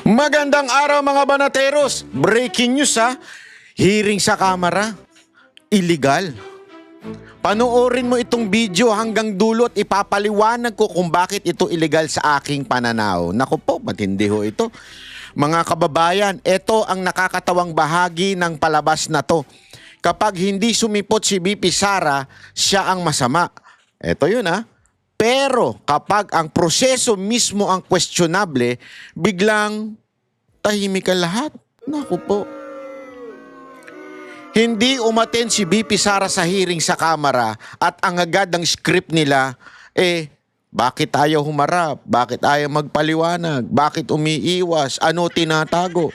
Magandang araw mga banateros. Breaking news ha. Hearing sa kamara. Illegal. Panoorin mo itong video hanggang dulo at ipapaliwanag ko kung bakit ito illegal sa aking pananaw. Naku po, matindi ho ito. Mga kababayan, ito ang nakakatawang bahagi ng palabas na to. Kapag hindi sumipot si BP Sara, siya ang masama. Ito yun ha. Pero kapag ang proseso mismo ang questionable, biglang tahimik ang lahat. Naku po. Hindi umaten si BP Sara sa hearing sa kamera at ang agad ng script nila, bakit ayaw humarap? Bakit ayaw magpaliwanag? Bakit umiiwas? Ano tinatago?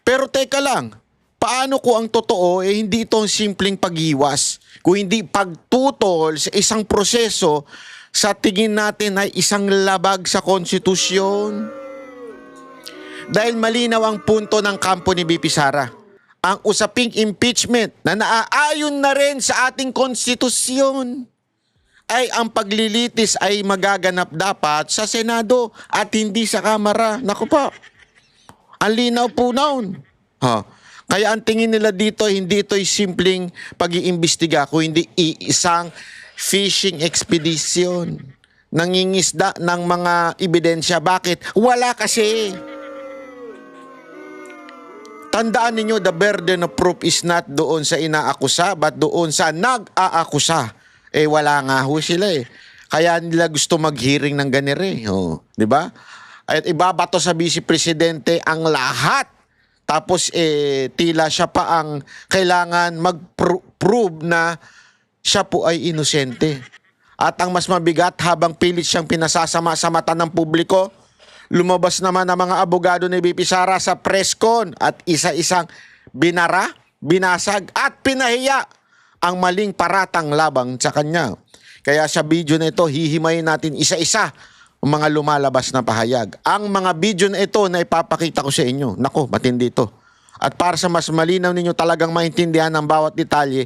Pero teka lang, paano ko ang totoo, hindi ito ang simpleng pag-iwas, kung hindi pagtutol sa isang proseso sa tingin natin ay isang labag sa konstitusyon? Dahil malinaw ang punto ng kampo ni BP Sara. Ang usaping impeachment na naaayon na rin sa ating konstitusyon ay ang paglilitis ay magaganap dapat sa Senado at hindi sa Kamara. Naku po, ang linaw po noon. Kaya ang tingin nila dito, hindi ito'y simpleng pag-iimbestiga, kundi isang fishing expedition. Nangingisda ng mga ebidensya. Bakit? Wala kasi. Tandaan ninyo, the burden of proof is not doon sa inaakusa, but doon sa nag-aakusa. Wala nga ho sila Kaya nila gusto mag-hearing ng ganire. Di ba? At ibabato sa Vice Presidente ang lahat. Tapos tila siya pa ang kailangan mag-prove na siya po ay inosente. At ang mas mabigat, habang pilit siyang pinasasama sa mata ng publiko, lumabas naman ang mga abogado ni BP Sara sa press con at isa-isang binara, binasag at pinahiya ang maling paratang labang sa kanya. Kaya sa video na ito, hihimayin natin isa-isa ang mga lumalabas na pahayag. Ang mga video na ito na ipapakita ko sa inyo, naku, matindi ito. At para sa mas malinaw ninyo talagang maintindihan ng bawat detalye,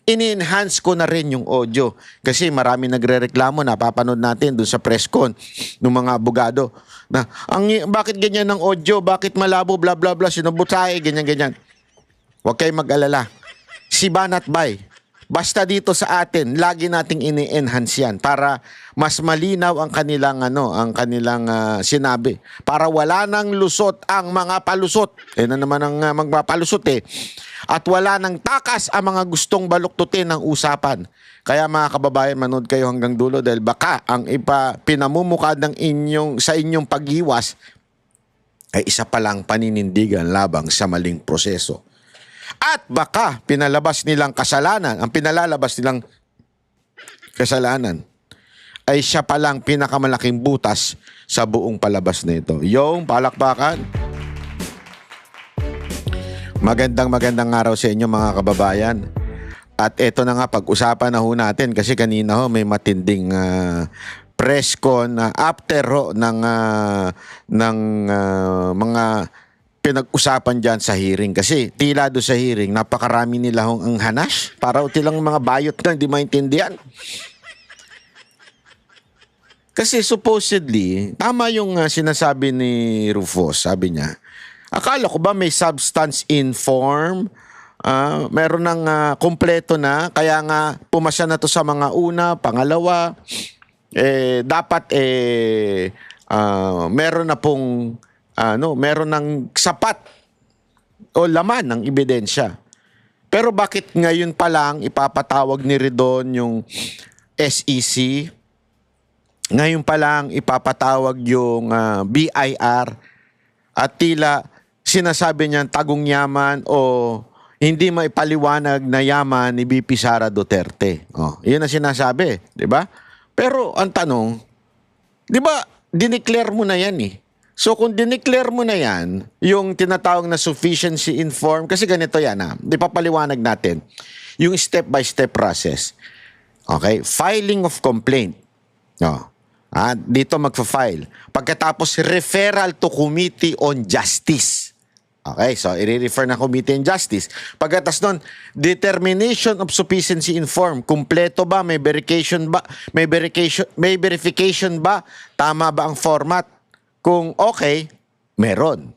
ini-enhance ko na rin yung audio. Kasi marami nagre-reklamo, napapanood natin doon sa press con ng mga abogado. Na, bakit ganyan ng audio? Bakit malabo? Bla bla bla. Sinubutay, ganyan-ganyan. Huwag kayong mag-alala. Si Banat Bay, basta dito sa atin, lagi nating ini-enhance yan para mas malinaw ang kanilang, sinabi. Para wala nang lusot ang mga palusot. Na naman ang magpapalusot At wala nang takas ang mga gustong baluktutin ng usapan. Kaya mga kababayan, manood kayo hanggang dulo dahil baka ang pinamumukad ng sa inyong pag-iwas ay isa palang paninindigan labang sa maling proseso. At baka pinalabas nilang kasalanan, ang pinalalabas nilang kasalanan ay siya palang pinakamalaking butas sa buong palabas na ito. Yung palakpakan. Magandang araw sa inyo mga kababayan. At eto na nga, pag-usapan na ho natin kasi kanina ho may matinding press con after ho ng mga pinag-usapan dyan sa hearing. Kasi tila do sa hearing, napakarami nila hong ang hanas. Para tilang mga bayot na hindi maintindihan. Kasi supposedly, tama yung sinasabi ni Rufus, sabi niya, akala ko ba may substance in form? Meron ng kompleto na, kaya nga pumasya na to sa mga una, pangalawa, dapat meron na pong meron ng sapat o laman ng ebidensya. Pero bakit ngayon pa lang ipapatawag ni Redon yung SEC? Ngayon pa lang ipapatawag yung BIR at tila sinasabi niyan tagong yaman o hindi maipaliwanag na yaman ni BP Sara Duterte. Yun ang sinasabi, di ba? Pero ang tanong, di ba, dineclare mo na yan So kung dineclare mo na yan, yung tinatawag na sufficiency in form, kasi ganito yan di papaliwanag natin, yung step-by-step process. Okay? Filing of complaint. Dito magfa-file. Pagkatapos, referral to Committee on Justice. Okay, so i-refer na Committee on Justice. Pagkatapos nun, determination of sufficiency in form. Kumpleto ba? May verification ba? May verification ba? Tama ba ang format? Kung okay, Meron.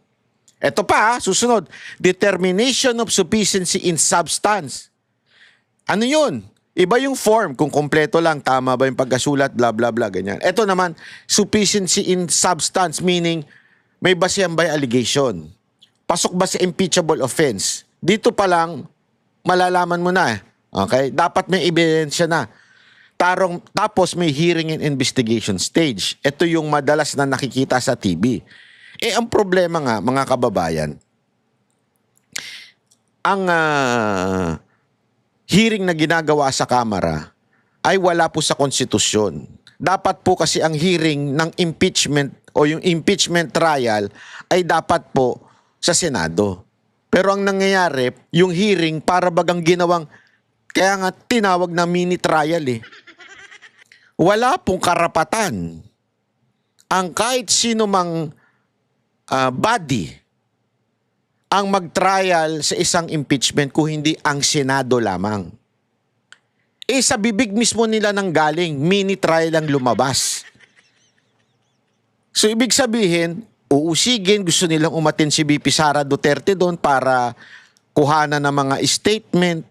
Ito pa, susunod. Determination of sufficiency in substance. Ano yun? Iba yung form, kung kompleto lang, tama ba yung pagkasulat, bla bla bla, ganyan. Ito naman, sufficiency in substance, meaning may basehan ba yung allegation? Pasok ba sa impeachable offense? Dito pa lang, malalaman mo na. Okay? Dapat may ebidensya na. Tapos may hearing and investigation stage. Ito yung madalas na nakikita sa TV. Ang problema nga, mga kababayan, ang hearing na ginagawa sa Kamara ay wala po sa konstitusyon. Dapat po kasi ang hearing ng impeachment o yung impeachment trial ay dapat po sa Senado. Pero ang nangyayari, yung hearing para bagang ginawang, kaya nga tinawag na mini trial eh. Wala pong karapatan ang kahit sino mang body ang mag-trial sa isang impeachment kung hindi ang Senado lamang. Sa bibig mismo nila nang galing, mini trial ang lumabas. So ibig sabihin, uusigin, gusto nilang umatin si VP Sara Duterte doon para kuhanan ng mga statement.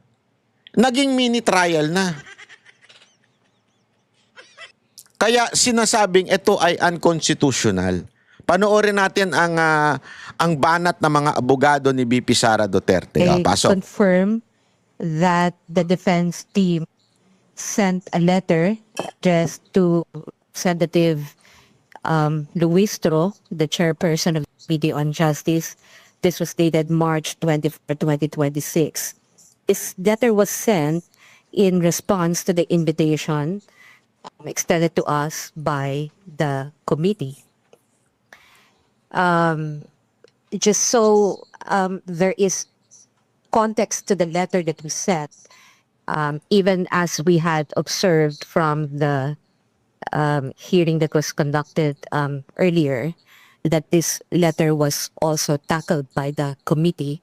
Naging mini trial na. Kaya sinasabing ito ay unconstitutional. Panoorin natin ang banat ng mga abogado ni VP Sara Duterte. Pasok. Confirm that the defense team sent a letter addressed to Representative Luistro, the chairperson of the Committee on Justice. This was dated March 24, 2026. This letter was sent in response to the invitation extended to us by the committee. Just so there is context to the letter that we sent, even as we had observed from the hearing that was conducted earlier, that this letter was also tackled by the committee.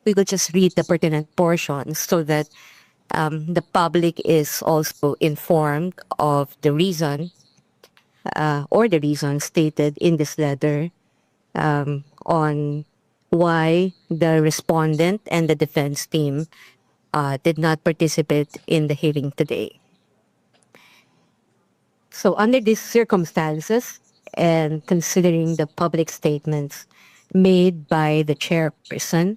We will just read the pertinent portions so that the public is also informed of the reason or the reason stated in this letter on why the respondent and the defense team did not participate in the hearing today. So under these circumstances and considering the public statements made by the chairperson,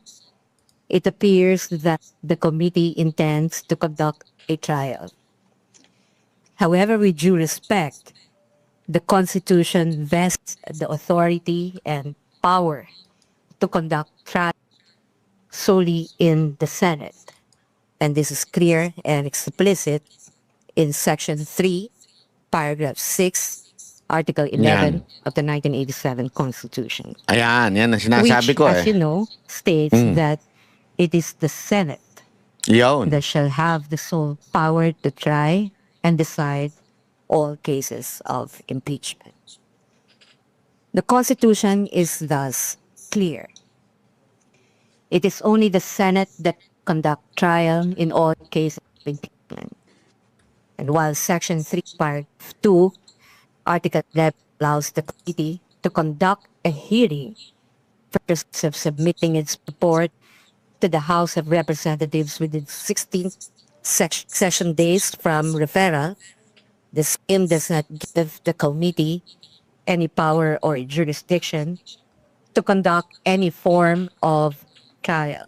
it appears that the committee intends to conduct a trial. However, with due respect, the Constitution vests the authority and power to conduct trial solely in the Senate. And this is clear and explicit in Section 3, Paragraph 6, Article 11 of the 1987 Constitution. Ayan, yan ang sinasabi Which, ko as you know, states that it is the Senate that shall have the sole power to try and decide all cases of impeachment. The Constitution is thus clear. It is only the Senate that conduct trial in all cases of impeachment. And while Section 3, Paragraph 2, Article 11 allows the committee to conduct a hearing for the purpose of submitting its report to the House of Representatives within 16 session days from referral, the same does not give the committee any power or jurisdiction to conduct any form of trial,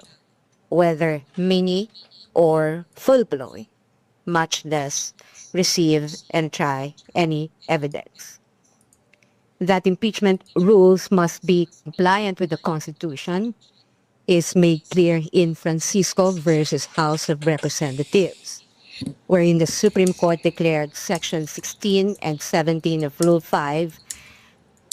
whether mini or full-blown, much less receive and try any evidence. That impeachment rules must be compliant with the Constitution is made clear in Francisco versus House of Representatives, wherein the Supreme Court declared Section 16 and 17 of Rule 5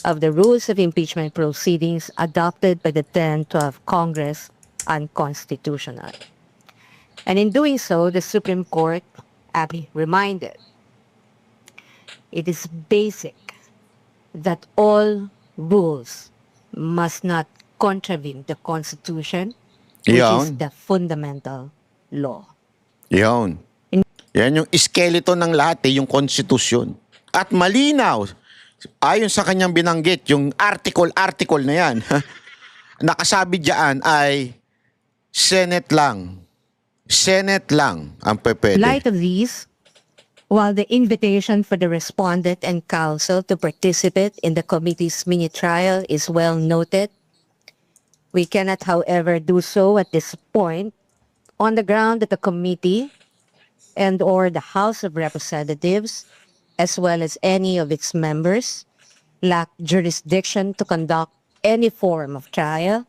of the Rules of Impeachment Proceedings adopted by the 10-12 Congress unconstitutional. And in doing so, the Supreme Court aptly reminded it is basic that all rules must not contravene the Constitution, which is the fundamental law. Yan yung skeleton ng lahat, yung konstitusyon. At malinaw Ayon sa kanyang binanggit, yung article na yan, nakasabi diyan ay Senate lang. Senate lang ang pwede. In light of these, while the invitation for the respondent and counsel to participate in the committee's mini-trial is well noted, we cannot, however, do so at this point on the ground that the committee and or the House of Representatives, as well as any of its members, lack jurisdiction to conduct any form of trial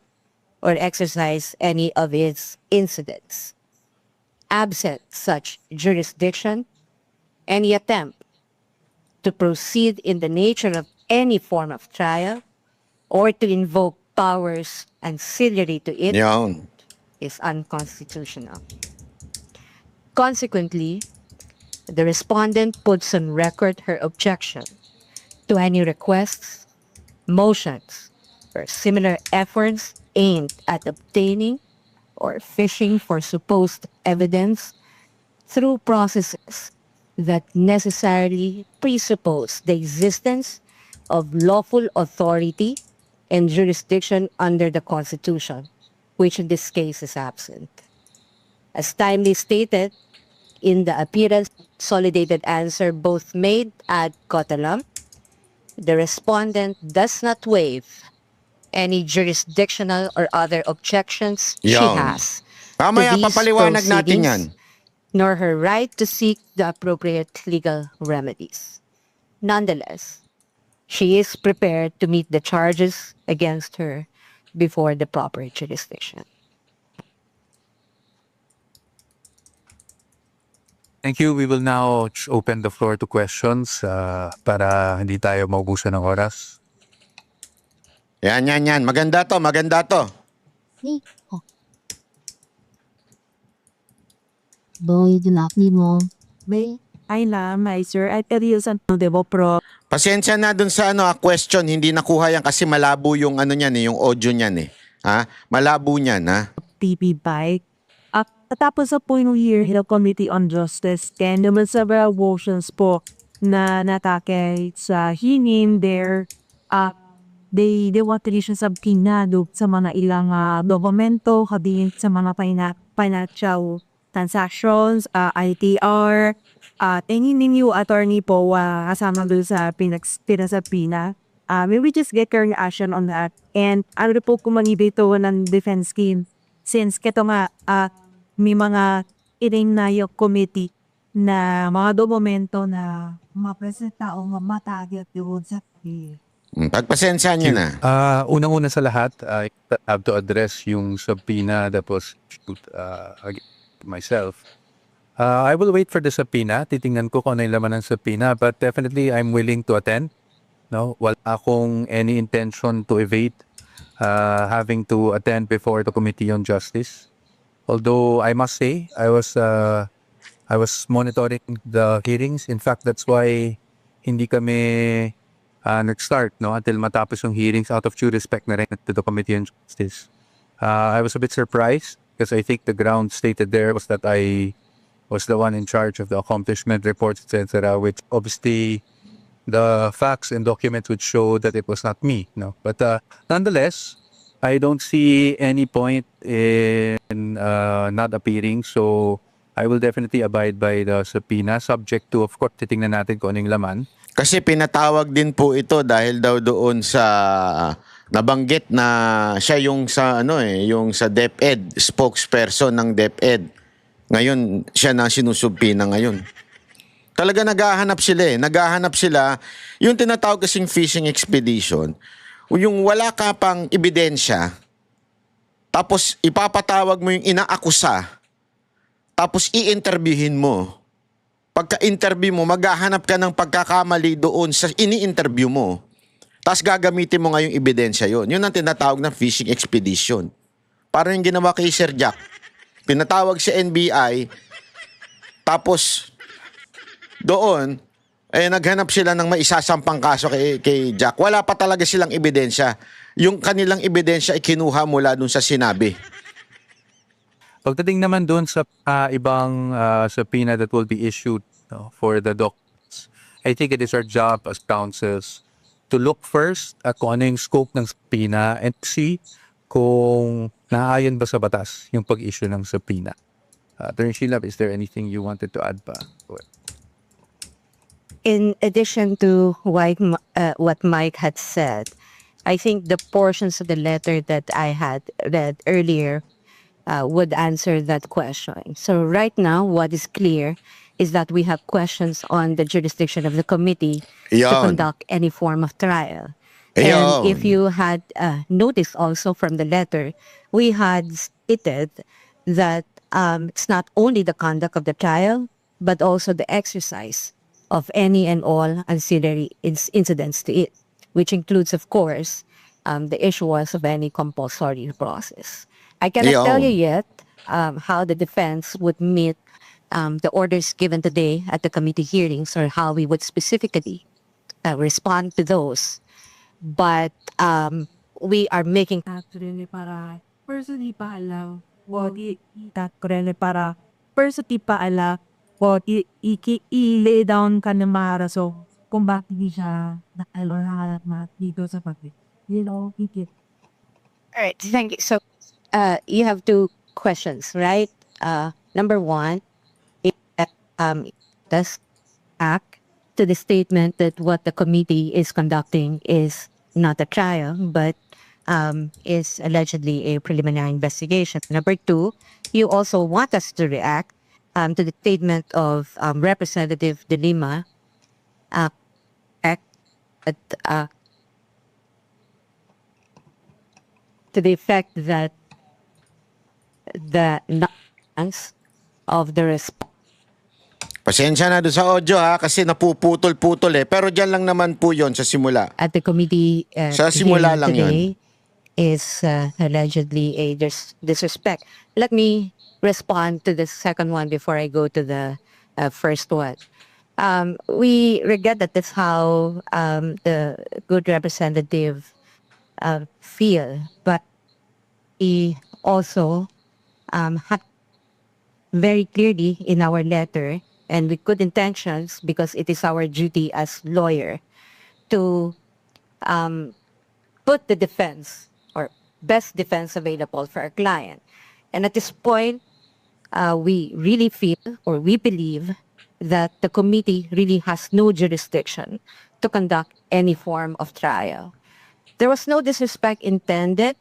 or exercise any of its incidents. Absent such jurisdiction, any attempt to proceed in the nature of any form of trial or to invoke powers ancillary to it Yan. is unconstitutional. Consequently, the respondent puts on record her objection to any requests, motions, or similar efforts aimed at obtaining or fishing for supposed evidence through processes that necessarily presuppose the existence of lawful authority and jurisdiction under the Constitution, which in this case is absent. As timely stated in the appearance consolidated answer both made ad cautelam, the respondent does not waive any jurisdictional or other objections she Yan. has Mamaya to these papaliwanag natin yan. proceedings, nor her right to seek the appropriate legal remedies. Nonetheless, she is prepared to meet the charges against her before the proper jurisdiction. Thank you. We will now open the floor to questions para hindi tayo maubusan ng oras. Yan. Maganda to. Boy, ginapni mo. May may sir at Eliasan Debo Pro Pasensya na dun sa question, hindi nakuha yan kasi malabo yung yung audio niyan eh. Ha? Malabo niyan, ha? TV Bike. At tatapos sa po yung year Hill Committee on Justice and naman several motions po na natake sa hinin there they want to issue subpoena sa mga ilang dokumento kabihin sa mga financial transactions, ITR, tingin ninyo attorney po kasama doon sa pinasabina. Maybe just get current action on that. And ano po kumanibito ng defense scheme since keto nga may mga iring na yung committee na mga dokumento na mapresenta o mamatagit yun sa Pagpasensya niyo na. Unang-una sa lahat, I have to address yung subpoena that was issued against myself. I will wait for the subpoena. Titingnan ko kung ano yung laman ng subpoena. But definitely, I'm willing to attend. No? Wala akong any intention to evade having to attend before the Committee on Justice. Although I must say, I was monitoring the hearings. In fact, that's why hindi kami nag-start until matapos yung hearings out of due respect na rin to the Committee on Justice. I was a bit surprised because I think the ground stated there was that I was the one in charge of the accomplishment reports, etc., which obviously the facts and documents would show that it was not me. No, but nonetheless, I don't see any point in not appearing. So I will definitely abide by the subpoena, subject to, of course, titingnan natin kung anong laman. Kasi pinatawag din po ito dahil daw doon sa nabanggit na siya yung sa yung sa DepEd, spokesperson ng DepEd. Ngayon, siya na sinusubpina ngayon. Talaga naghahanap sila yung tinatawag kasing fishing expedition, yung wala ka pang ebidensya, tapos ipapatawag mo yung inaakusa, tapos i-interviewin mo. Pagka-interview mo, maghahanap ka ng pagkakamali doon sa ini-interview mo. Tapos gagamitin mo nga yung ebidensya yon. Yun ang tinatawag na fishing expedition. Parang yung ginawa kay Sir Jack. Pinatawag si NBI, tapos doon, naghanap sila ng maisasampang kaso kay Jack. Wala pa talaga silang ebidensya. Yung kanilang ebidensya ay kinuha mula doon sa sinabi. Pagdating naman doon sa ibang subpoena that will be issued for the documents, I think it is our job as counsels to look first at kung ano yung scope ng subpoena and see kung naayon ba sa batas yung pag-issue ng subpoena. Attorney Sheila, is there anything you wanted to add pa? In addition to what Mike had said, I think the portions of the letter that I had read earlier would answer that question. So right now, what is clear is that we have questions on the jurisdiction of the committee to Yan. conduct any form of trial. Ayun. And if you had noticed also from the letter, we had stated that it's not only the conduct of the trial, but also the exercise of any and all ancillary incidents to it, which includes, of course, the issuance of any compulsory process. I cannot tell you yet how the defense would meet the orders given today at the committee hearings or how we would specifically respond to those. But we are making Actually, para personally pa alam, actually para personally pa alam, i-lay down ka ng mga rason kung bakit hindi siya nakalahat dito sa paglit. You know, All right, thank you. So, you have two questions, right? Number one, does act to the statement that what the committee is conducting is not a trial, but is allegedly a preliminary investigation. Number two, you also want us to react to the statement of Representative De Lima, to the effect that the nuance of the response Pasensya na doon sa audio ha, kasi napuputol-putol eh. Pero dyan lang naman po yon sa simula. at the committee Sa simula hearing lang yun. today is allegedly a disrespect. Let me respond to the second one before I go to the first one. We regret that that's how the good representative feel, but we also had very clearly in our letter and with good intentions, because it is our duty as lawyer to put the defense or best defense available for our client. And at this point, we really feel or we believe that the committee really has no jurisdiction to conduct any form of trial. There was no disrespect intended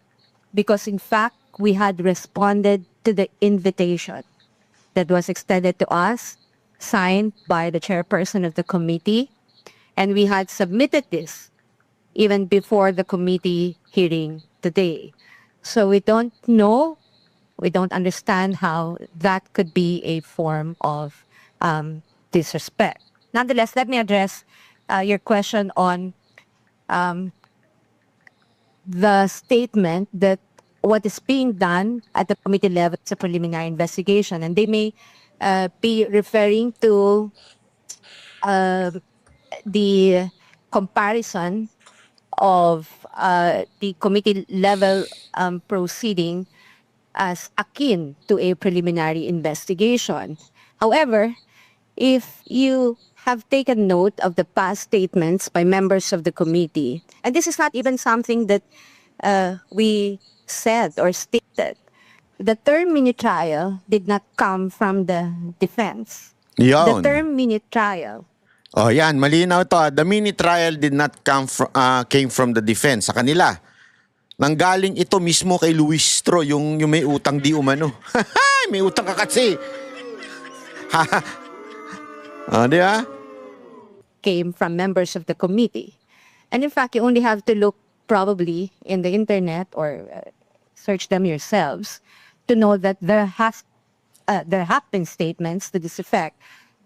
because in fact, we had responded to the invitation that was extended to us, signed by the chairperson of the committee, and we had submitted this even before the committee hearing today. So we don't know, we don't understand how that could be a form of disrespect. Nonetheless, let me address your question on the statement that what is being done at the committee level is a preliminary investigation, and they may be referring to the comparison of the committee level proceeding as akin to a preliminary investigation. However, if you have taken note of the past statements by members of the committee, and this is not even something that we said or stated, the term mini trial did not come from the defense. The Yon. term mini trial Oh, yan, malinaw to. The mini trial did not came from the defense sa kanila. Nanggaling ito mismo kay Luis Tro, yung may utang di umano. May utang ka kasi. Di ba? came from members of the committee. And in fact, you only have to look probably in the internet or search them yourselves to know that there have been statements to this effect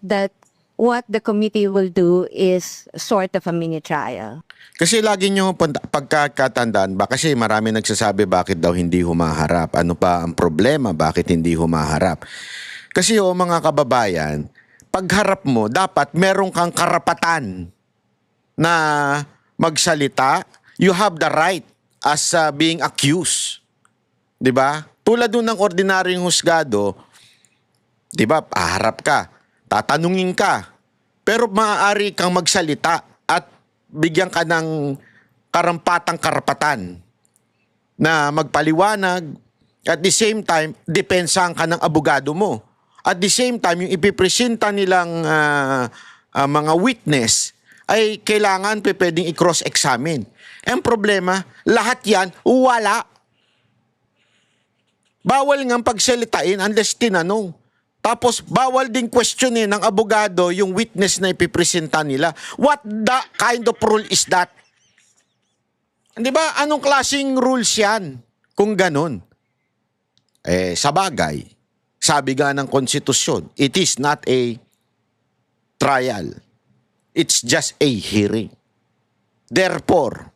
that what the committee will do is sort of a mini trial. Kasi lagi nyo pagkakatandaan ba? Kasi marami nagsasabi bakit daw hindi humaharap. Ano pa ang problema? Bakit hindi humaharap? Kasi mga kababayan, pagharap mo, dapat meron kang karapatan na magsalita. You have the right as being accused. 'Di ba? Tulad ng ordinaryong husgado, 'di ba? Paharap ka, tatanungin ka. Pero maaari kang magsalita at bigyan ka ng karapatan na magpaliwanag. At the same time, depensahan ka ng abogado mo. At the same time, yung ipipresenta nilang mga witness ay kailangan pwedeng i-cross-examine. Ang problema, lahat yan, wala. Bawal nga pagsalitain unless tinanong. Tapos, bawal din questionin ng abogado yung witness na ipipresenta nila. What the kind of rule is that? Di ba? Anong klaseng rules yan? Kung ganun. Sa bagay, sabi nga ng konstitusyon, it is not a trial. It's just a hearing. Therefore,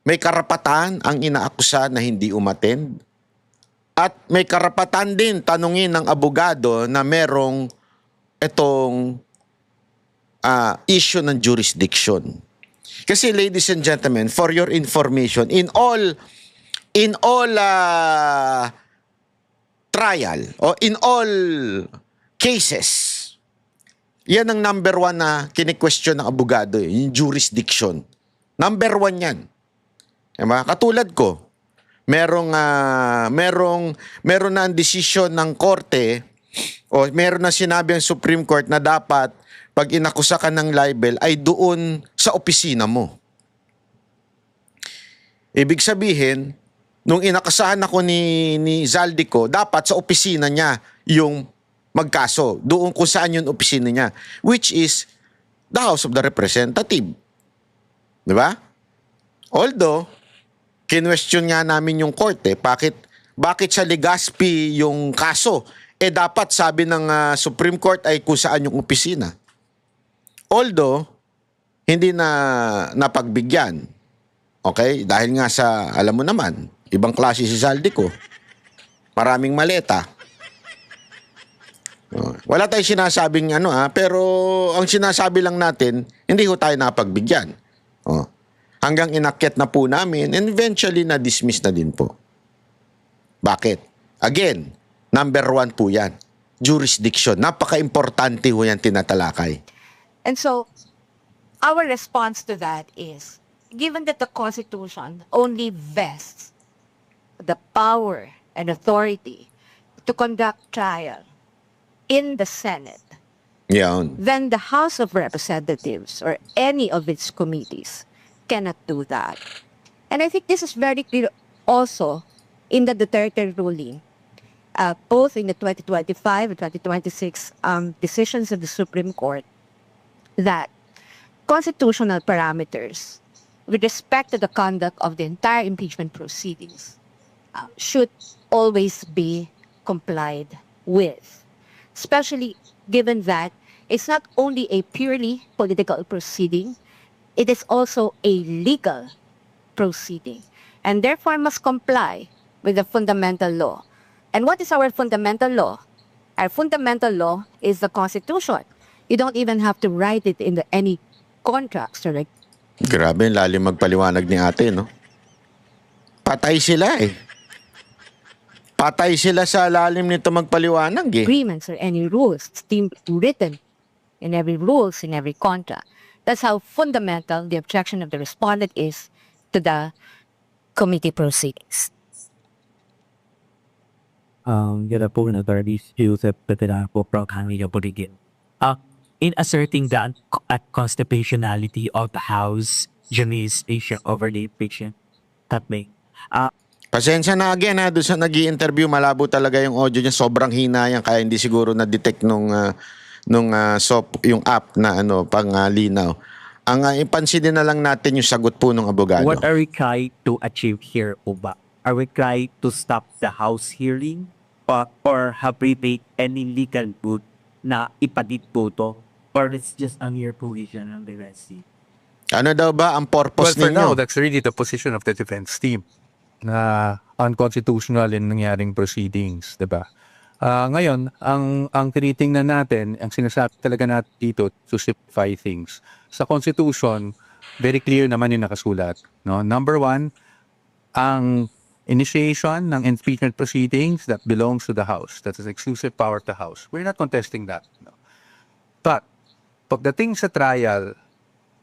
may karapatan ang inaakusa na hindi umattend at may karapatan din tanungin ng abogado na merong itong issue ng jurisdiction. Kasi ladies and gentlemen, for your information, in all trial o in all cases, yan ang number 1 na kini-question ng abogado, yung jurisdiction. Number 1 yan. Diba? Katulad ko, meron na ang desisyon ng korte o meron na sinabi ang Supreme Court na dapat pag inakusa ka ng libel ay doon sa opisina mo. Ibig sabihin, nung inakasahan ako ni Zaldico, dapat sa opisina niya yung magkaso. Doon kung saan yung opisina niya. Which is the House of the Representative. Di ba? Although, kinwestiyon nga namin yung korte, bakit sa Legazpi yung kaso? Dapat sabi ng Supreme Court ay kung saan yung opisina. Although, hindi na napagbigyan. Okay? Dahil nga sa, alam mo naman, ibang klase si Zaldico. Maraming maleta. Wala tayong sinasabing pero ang sinasabi lang natin, hindi ho tayo napagbigyan. Hanggang inakyat na po namin and eventually na-dismiss na din po. Bakit? Again, number 1 po yan. Jurisdiction. Napaka-importante ho yan tinatalakay. And so, our response to that is, given that the Constitution only vests the power and authority to conduct trial in the Senate, Yan. then the House of Representatives or any of its committees cannot do that. And I think this is very clear also in the Duterte ruling, both in the 2025 and 2026 decisions of the Supreme Court, that constitutional parameters with respect to the conduct of the entire impeachment proceedings should always be complied with. Especially given that it's not only a purely political proceeding, it is also a legal proceeding, and therefore must comply with the fundamental law. And what is our fundamental law? Our fundamental law is the Constitution. You don't even have to write it in any contracts or like. Grabe, lalim magpaliwanag ni ate, no? Patay sila eh. Patay sila sa lalim nito magpaliwanag eh. Agreements or any rules written in every rules, in every contract. That's how fundamental the objection of the respondent is to the committee proceedings. Yun po na attorneys Joseph Petera po from Canada Politin. In asserting the constitutionality of the House jurisdiction over the impeachment, that may Pasensya na again doon sa nag-i-interview, malabo talaga yung audio niya, sobrang hina yan kaya hindi siguro na-detect nung yung app na panglinaw. Ang ipansinin na lang natin yung sagot po ng abogado. What are we trying to achieve here, Uba? Are we trying to stop the House hearing or have we made any legal good na ipadit po to? Or it's just a mere position of the RSC? Ano daw ba ang purpose Well, for now, ninyo? that's really the position of the defense team na unconstitutional in nangyaring proceedings, diba? Ngayon, ang tinitingnan natin, ang sinasabi talaga natin dito to simplify things. Sa Constitution, very clear naman yung nakasulat. No? Number 1, ang initiation ng impeachment proceedings that belongs to the House. That is exclusive power to the House. We're not contesting that. No? But, pagdating sa trial,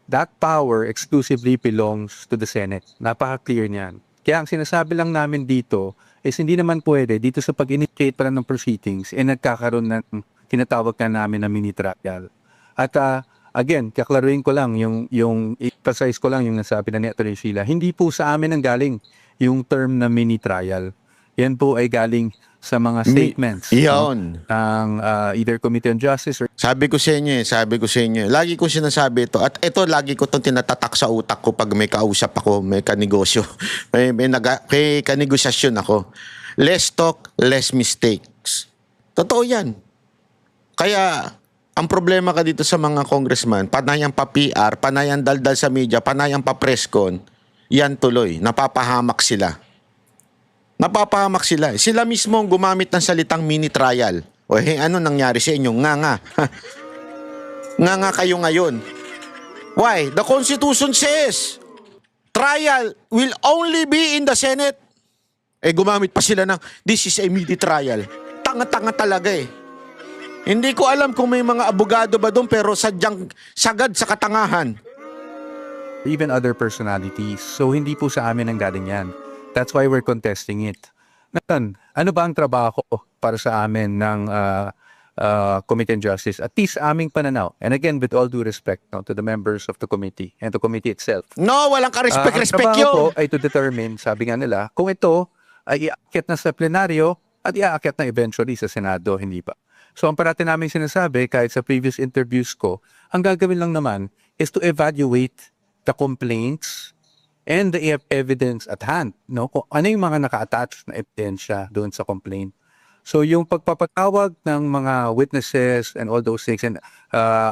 that power exclusively belongs to the Senate. Napaka-clear niyan. Kaya ang sinasabi lang namin dito is hindi naman pwede dito sa pag-initiate pa lang ng proceedings nagkakaroon ng tinatawag na namin na mini trial. At again, kaklaruin ko lang yung emphasize ko lang yung nasabi na ni Atty. Sheila. Hindi po sa amin ang galing yung term na mini trial. Yan po ay galing sa mga statements Iyon. ng either Committee on Justice or Sabi ko sa inyo. Lagi ko sinasabi ito. At ito, lagi ko itong tinatatak sa utak ko pag may kausap ako, may kanegosyo. May kanegosasyon ako. Less talk, less mistakes. Totoo yan. Kaya, ang problema ka dito sa mga congressman, panayang pa PR, panayang daldal sa media, panayang pa presscon, yan tuloy. Napapahamak sila. Sila mismo ang gumamit ng salitang mini trial. O ano nangyari sa inyo? Nga. Nga kayo ngayon. Why? The Constitution says, trial will only be in the Senate. Gumamit pa sila ng, this is a mini trial. Tanga-tanga talaga Hindi ko alam kung may mga abogado ba doon, pero sadyang sagad sa katangahan. even other personalities. So hindi po sa amin ang galing yan. That's why we're contesting it. Ngayon, ano ba ang trabaho para sa amin ng Committee on Justice? At least aming pananaw. And again, with all due respect to the members of the committee and the committee itself. No, walang ka-respect Ang trabaho yun. po ay to determine, sabi nga nila, kung ito ay iaakit na sa plenaryo at iaakit na eventually sa Senado, hindi pa. So ang parati namin sinasabi, kahit sa previous interviews ko, ang gagawin lang naman is to evaluate the complaints and the evidence at hand. No? Kung ano yung mga naka-attach na ebidensya doon sa complaint. So yung pagpapatawag ng mga witnesses and all those things and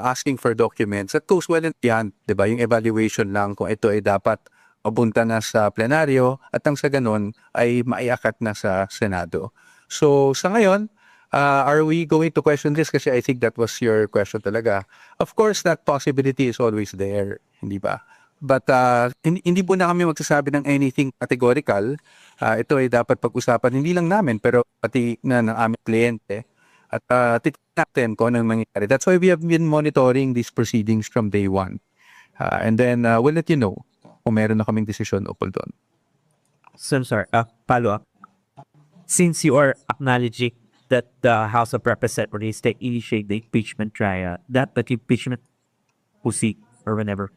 asking for documents, that goes well and beyond, di ba? Yung evaluation lang kung ito ay dapat mapunta na sa plenaryo at ang sa ganun ay maiakat na sa Senado. So sa ngayon, are we going to question this? Kasi I think that was your question talaga. Of course, that possibility is always there, hindi ba? But hindi po na kami magsasabi ng anything categorical. Ito ay dapat pag-usapan hindi lang namin pero pati na ng aming kliyente at titignan natin kung anong mangyayari. That's why we have been monitoring these proceedings from day one. And then we'll let you know kung meron na kaming desisyon upol doon. So, I'm sorry, follow up. Since you are acknowledging that the House of Representatives initiate the impeachment trial, that the impeachment proceed or whenever,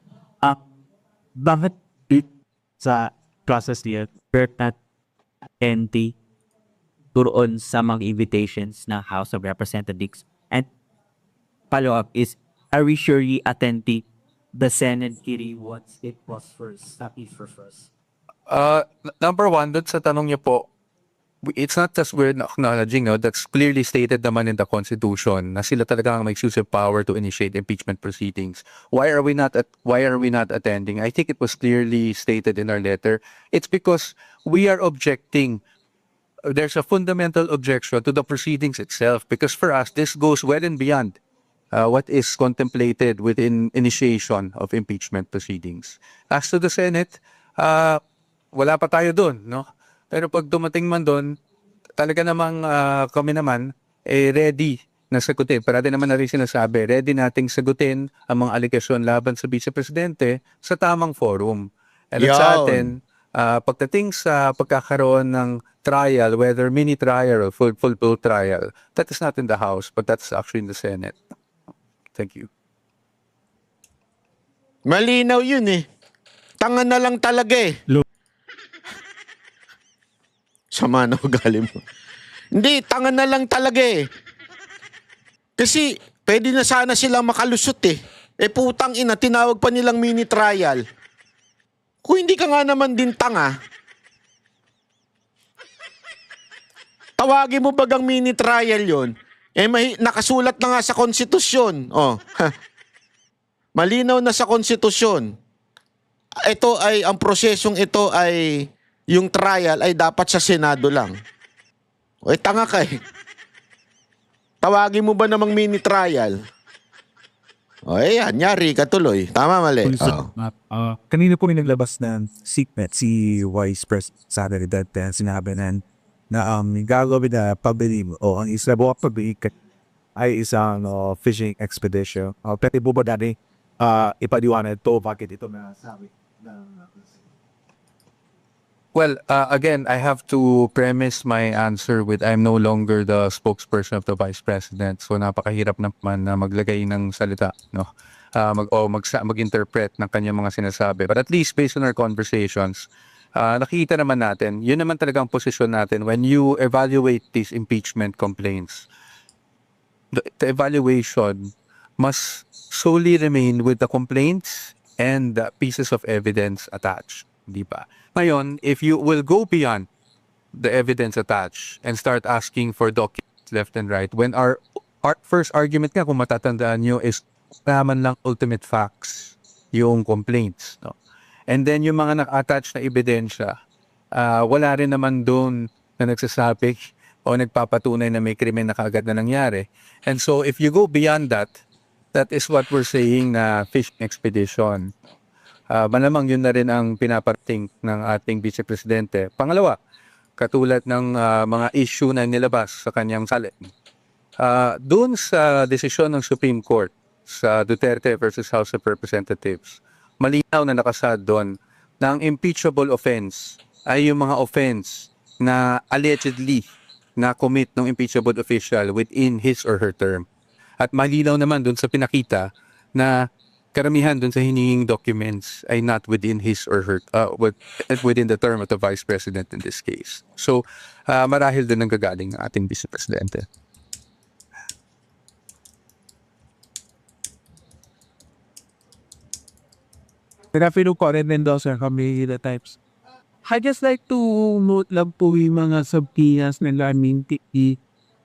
bakit sa process niya, not NT turoon sa mga invitations ng House of Representatives? And follow-up is, are we surely attentive the Senate hearing once it was first, not it for first? Number one, doon sa tanong niyo po, it's not just we're acknowledging, no, that's clearly stated naman in the Constitution na sila talaga ang may exclusive power to initiate impeachment proceedings. Why are we not attending? I think it was clearly stated in our letter. It's because we are objecting. There's a fundamental objection to the proceedings itself because for us this goes well and beyond what is contemplated within initiation of impeachment proceedings. As to the Senate, wala pa tayo doon, no? Pero pag dumating man doon, talaga namang kami naman ready na sagutin. Parati naman na rin sinasabi, ready nating sagutin ang mga aligasyon laban sa Vice Presidente sa tamang forum. And at sa atin, pagdating sa pagkakaroon ng trial, whether mini trial or full trial, that is not in the House, but that's actually in the Senate. Thank you. Malinaw yun Tanga na lang talaga Sama na ugali mo. Hindi, tanga na lang talaga Kasi, pwede na sana silang makalusot putang ina, tinawag pa nilang mini trial. Kung hindi ka nga naman din tanga, tawagin mo bagang mini trial yon? Nakasulat na nga sa konstitusyon. Malinaw na sa konstitusyon. Ito ay, ang prosesong ito ay, yung trial ay dapat sa Senado lang. Tanga ka Tawagin mo ba namang mini trial? Ayan, yari ka tuloy. Tama, mali. Kanina po may naglabas ng secret si Vice President Sara Duterte. Sinabi na gagawin na pabili o ang isa buwak pabili ay isang fishing expedition. Pwede po ba dati ipaliwanag to, bakit ito nasabi. Well, again, I have to premise my answer with I'm no longer the spokesperson of the Vice President. So napakahirap naman na maglagay ng salita, no? Mag-interpret ng kanyang mga sinasabi. But at least based on our conversations, nakikita naman natin, yun naman talagang posisyon natin when you evaluate these impeachment complaints. The evaluation must solely remain with the complaints and the pieces of evidence attached, di ba? Ngayon, if you will go beyond the evidence attached and start asking for documents left and right, when our first argument nga, kung matatandaan nyo, is naman lang ultimate facts, yung complaints, no? And then yung mga naka-attach na ebidensya, wala rin naman doon na nagsasabi o nagpapatunay na may krimen na kaagad na nangyari. And so if you go beyond that, that is what we're saying na fishing expedition. Malamang yun na rin ang pinaparating ng ating Vice Presidente. Pangalawa, katulad ng mga issue na nilabas sa kanyang salin. Doon sa desisyon ng Supreme Court sa Duterte versus House of Representatives, malinaw na nakasad doon na ang impeachable offense ay yung mga offense na allegedly na-commit ng impeachable official within his or her term. At malinaw naman doon sa pinakita na karamihan doon sa hinihing documents ay not within his or her, within the term of the Vice President in this case. So, marahil doon ang gagaling ang ating Vice Presidente. Pinapilo ko rin din daw sir kami the types. I just like to note lang po yung mga subpoenas nila minti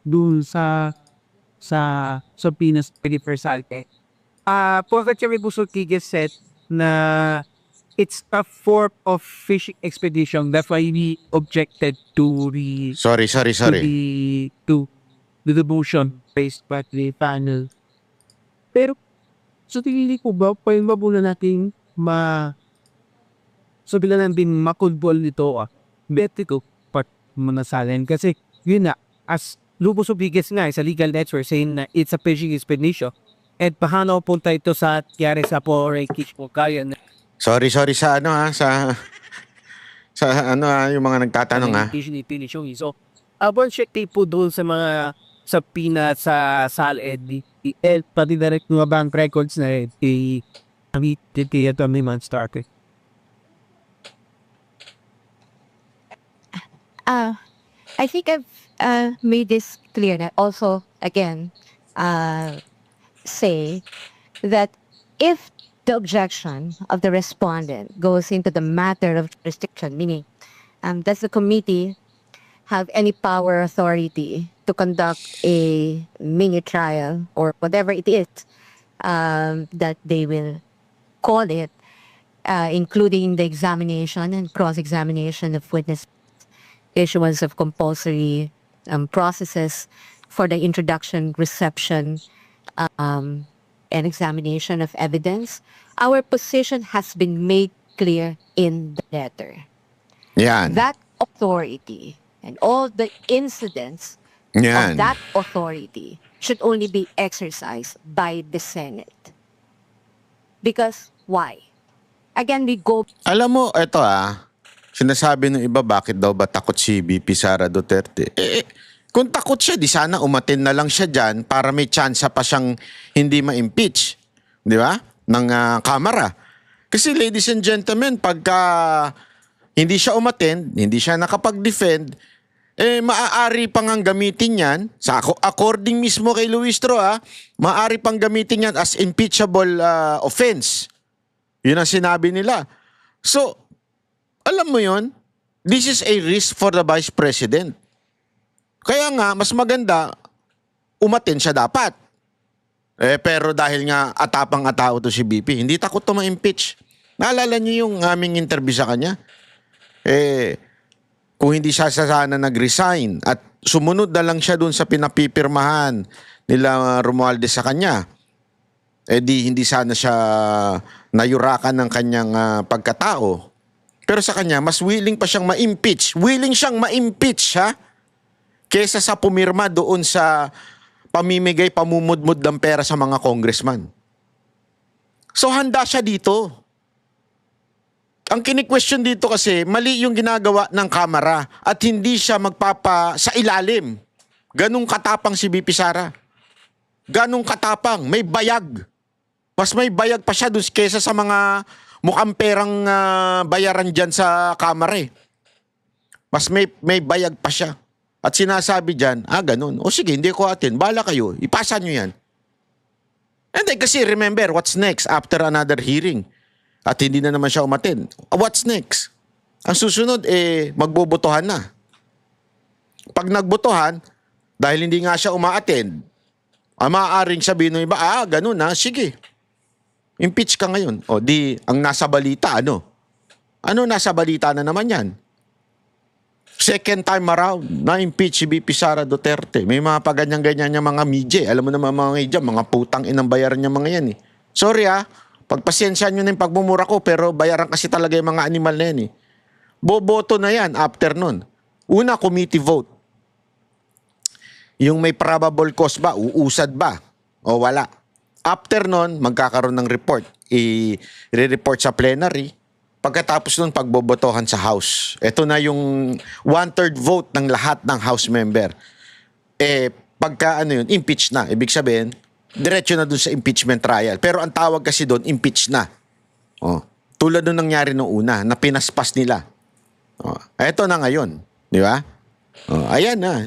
dun sa subpoenas 21st Salte. Porkat kami po said na it's a form of fishing expedition. That's why we objected to the Sorry. to the motion based by the panel. Pero so tingin ko ba pa muna nating so bila natin makulbol nito bete ko part manasalin kasi yun na as Lubos Obliges nga sa legal network saying na it's a fishing expedition. At paano punta ito sa tiyari sa Kish po kaya na Sorry sa ano sa ano yung mga nagtatanong So, abon check po doon sa mga sa pina sa SAL-ED pati direct mga bank records na ito may man started. I think I've made this clear na also, again, say that if the objection of the respondent goes into the matter of jurisdiction, meaning does the committee have any power or authority to conduct a mini trial or whatever it is that they will call it, including the examination and cross-examination of witnesses, issuance of compulsory processes for the introduction, reception, and examination of evidence. Our position has been made clear in the letter. Yan. That authority and all the incidents Yan. of that authority should only be exercised by the Senate. Because why? Again, we go... Alam mo, eto sinasabi ng iba, bakit daw ba takot si VP Sara Duterte? Kung takot siya, di sana umatin na lang siya dyan para may tsansa pa siyang hindi ma-impeach. Di ba? Ng Kamara. Kasi ladies and gentlemen, pagka hindi siya umatin, hindi siya nakapag-defend, maaari pang ang gamitin yan, according mismo kay Luistro, maaari pang gamitin yan as impeachable offense. Yun ang sinabi nila. So, alam mo yun, this is a risk for the Vice President. Kaya nga, mas maganda, umatin siya dapat. Pero dahil nga atapang-atao to si BP, hindi takot to ma-impeach. Naalala niyo yung aming interview sa kanya? Kung hindi siya sana nag-resign at sumunod na lang siya dun sa pinapipirmahan nila Romualdez sa kanya, di hindi sana siya nayurakan ng kanyang pagkatao. Pero sa kanya, mas willing pa siyang ma-impeach. Willing siyang ma-impeach, kesa sa pumirma doon sa pamimigay, pamumudmud ng pera sa mga congressman. So handa siya dito. Ang kini-question dito kasi, mali yung ginagawa ng Kamara at hindi siya magpapa sa ilalim. Ganong katapang si BP Sara. Ganong katapang, may bayag. Mas may bayag pa siya dun kesa sa mga mukhang perang bayaran dyan sa Kamara eh. Mas may bayag pa siya. At sinasabi dyan, ganun. O sige, hindi ko atin. Bala kayo. Ipasa nyo yan. And then, kasi remember, what's next after another hearing? At hindi na naman siya umatin. What's next? Ang susunod, magbobotohan na. Pag nagbotohan, dahil hindi nga siya umaattend, maaaring sabihin ng iba, ganun na, sige. Impeach ka ngayon. O di, ang nasa balita, ano? Ano nasa balita na naman yan? Second time around, na-impeach si BP Sara Duterte. May mga paganyan-ganyan niya mga media. Alam mo naman mga media, mga putang inang bayaran niya mga yan eh. Sorry pagpasensya nyo na yung pagmumura ko, pero bayaran kasi talaga yung mga animal na yan eh. Boboto na yan after nun. Una, committee vote. Yung may probable cause ba, uusad ba, o wala. After nun, magkakaroon ng report. I-report sa plenary. Pagkatapos nun, pagbobotohan sa House. Ito na yung 1/3 vote ng lahat ng House member. Pagka impeach na. Ibig sabihin, diretso na dun sa impeachment trial. Pero ang tawag kasi doon, impeach na. Tulad nung nangyari nung una, na pinaspas nila. Ito na ngayon. Di ba? Ayan na.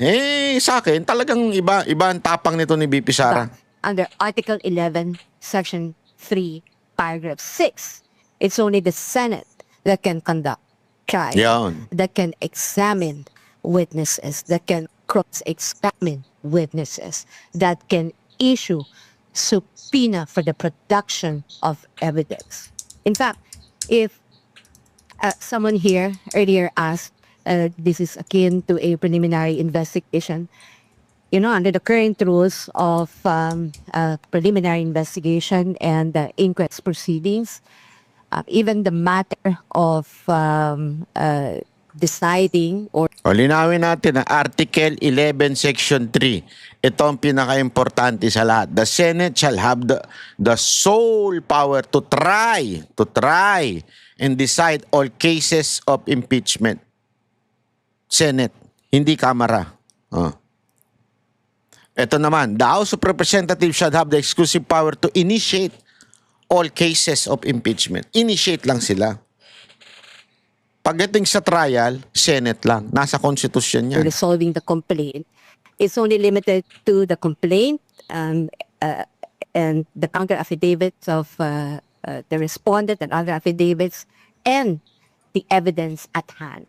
Sa akin, talagang iba ang tapang nito ni BP Sara. Under Article 11, Section 3, Paragraph 6, it's only the Senate that can conduct trial, Yan. that can examine witnesses, that can cross-examine witnesses, that can issue subpoena for the production of evidence. In fact, if someone here earlier asked, this is akin to a preliminary investigation, under the current rules of preliminary investigation and inquest proceedings, even the matter of deciding or Linawin natin Article 11, Section 3. Ito ang pinaka-importante sa lahat. The Senate shall have the sole power to try and decide all cases of impeachment. Senate, hindi Kamara. Ito naman, the House of Representatives shall have the exclusive power to initiate all cases of impeachment. Initiate lang sila. Pagdating sa trial, Senate lang. Nasa konstitusyon yan. resolving the complaint, it's only limited to the complaint and the counter affidavits of the respondent and other affidavits and the evidence at hand.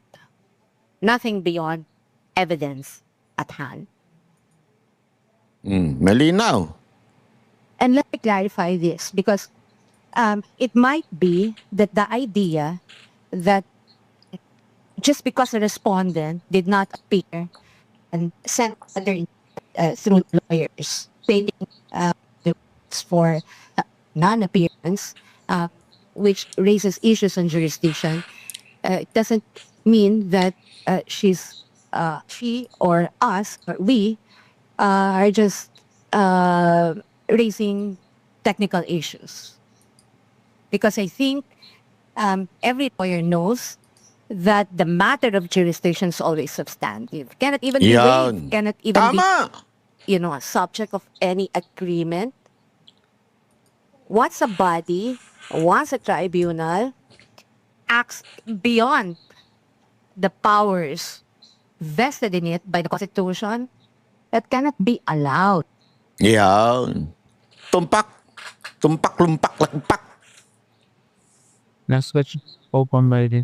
Nothing beyond evidence at hand. Malinaw. And let me clarify this because it might be that the idea that just because the respondent did not appear and sent other through lawyers stating the reasons for non-appearance, which raises issues on jurisdiction, it doesn't mean that she or us or we are just raising technical issues. Because I think every lawyer knows that the matter of jurisdiction is always substantive. Cannot even be waived. Cannot even Tama. be, a subject of any agreement. Once a body, once a tribunal acts beyond the powers vested in it by the Constitution, that cannot be allowed. Yan. Tumpak, lumpak, lagpak. Last question. Open by the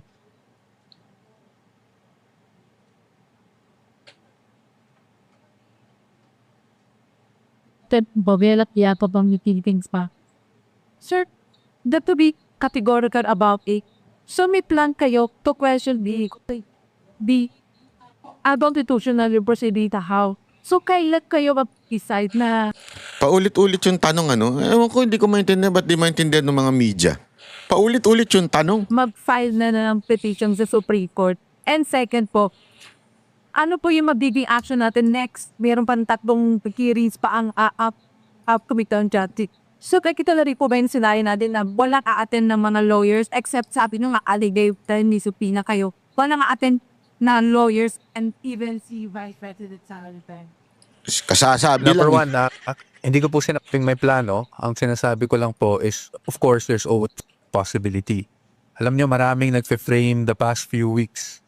Babelat yata bang yung Philippines pa? Sir, that to be categorical about it. So may plan kayo to question the constitutional proceeding how. So kailan kayo mag-decide na Paulit-ulit yung tanong Ewan ko, hindi ko maintindihan ba't di maintindihan ng mga media. Paulit-ulit yung tanong. mag-file na ng petition sa Supreme Court? And second po, ano po yung magiging action natin next? Meron pang 3 hearings pa ang upcoming judge. So, particularly po ba yung sinabi natin na walang a-attend ng mga lawyers except sabi nyo nga allegate ni Supina kayo. Walang a-attend na lawyers and even si Vice President Sara Duterte. Kasasabi Number lang. one, hindi ko po sinabing may plano. Ang sinasabi ko lang po is, of course, there's always possibility. Alam nyo, maraming nagfe-frame the past few weeks.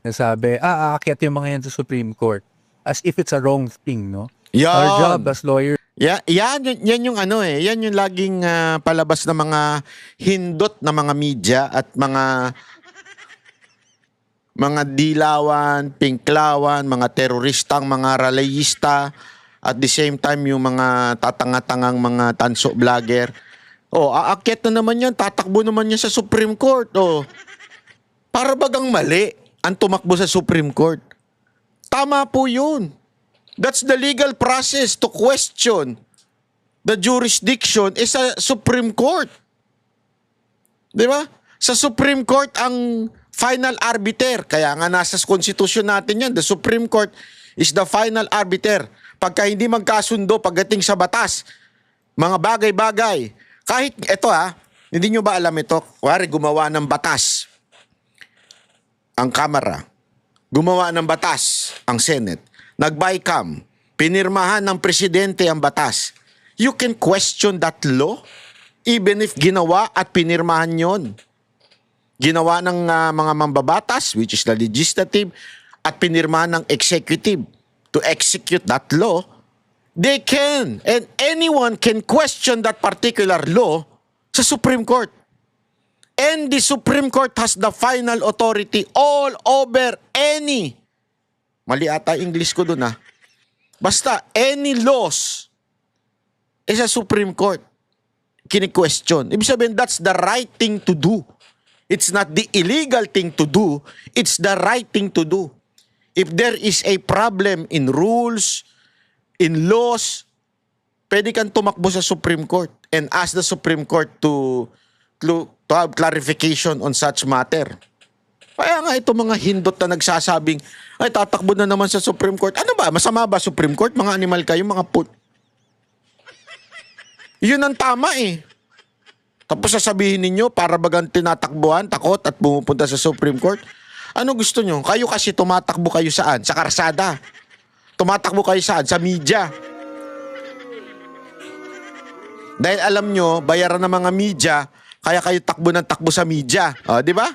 Sinasabi, aakyat yung mga yan sa Supreme Court. As if it's a wrong thing, no? Yan. Our job as lawyers, Yan yung ano eh. Yan yung laging palabas ng mga hindot na mga media at mga dilawan, pinklawan, mga teroristang, mga ralayista, at the same time yung mga tatanga-tangang mga tanso vlogger. Aakyat na naman yan, tatakbo naman yan sa Supreme Court. Para bagang mali ang tumakbo sa Supreme Court. Tama po yun. That's the legal process to question the jurisdiction is sa Supreme Court. Di ba? Sa Supreme Court ang final arbiter. Kaya nga nasa konstitusyon natin yan. The Supreme Court is the final arbiter. Pagka hindi magkasundo pagdating sa batas, mga bagay-bagay. Kahit, ito hindi nyo ba alam ito? Kuwari, gumawa ng batas ang Kamara. Gumawa ng batas ang Senate. Nag-bycam. Pinirmahan ng presidente ang batas. You can question that law even if ginawa at pinirmahan yon. Ginawa ng mga mambabatas, which is the legislative, at pinirmahan ng executive to execute that law. They can, and anyone can question that particular law sa Supreme Court. And the Supreme Court has the final authority all over any, mali ata English ko dun basta any laws is a Supreme Court kini-question. Ibig sabihin, that's the right thing to do. It's not the illegal thing to do. It's the right thing to do. If there is a problem in rules, in laws, pwede kang tumakbo sa Supreme Court and ask the Supreme Court to have clarification on such matter. Kaya nga ito mga hindot na nagsasabing, ay tatakbo na naman sa Supreme Court. Ano ba? Masama ba Supreme Court? Mga animal kayo, mga put. Yun ang tama eh. Tapos sasabihin ninyo, para bagang tinatakbuhan, takot at pumupunta sa Supreme Court. Ano gusto nyo? Kayo kasi tumatakbo kayo saan? Sa karsada. Tumatakbo kayo saan? Sa media. Dahil alam nyo, bayaran ng mga media, kaya kayo takbo ng takbo sa media. Di ba?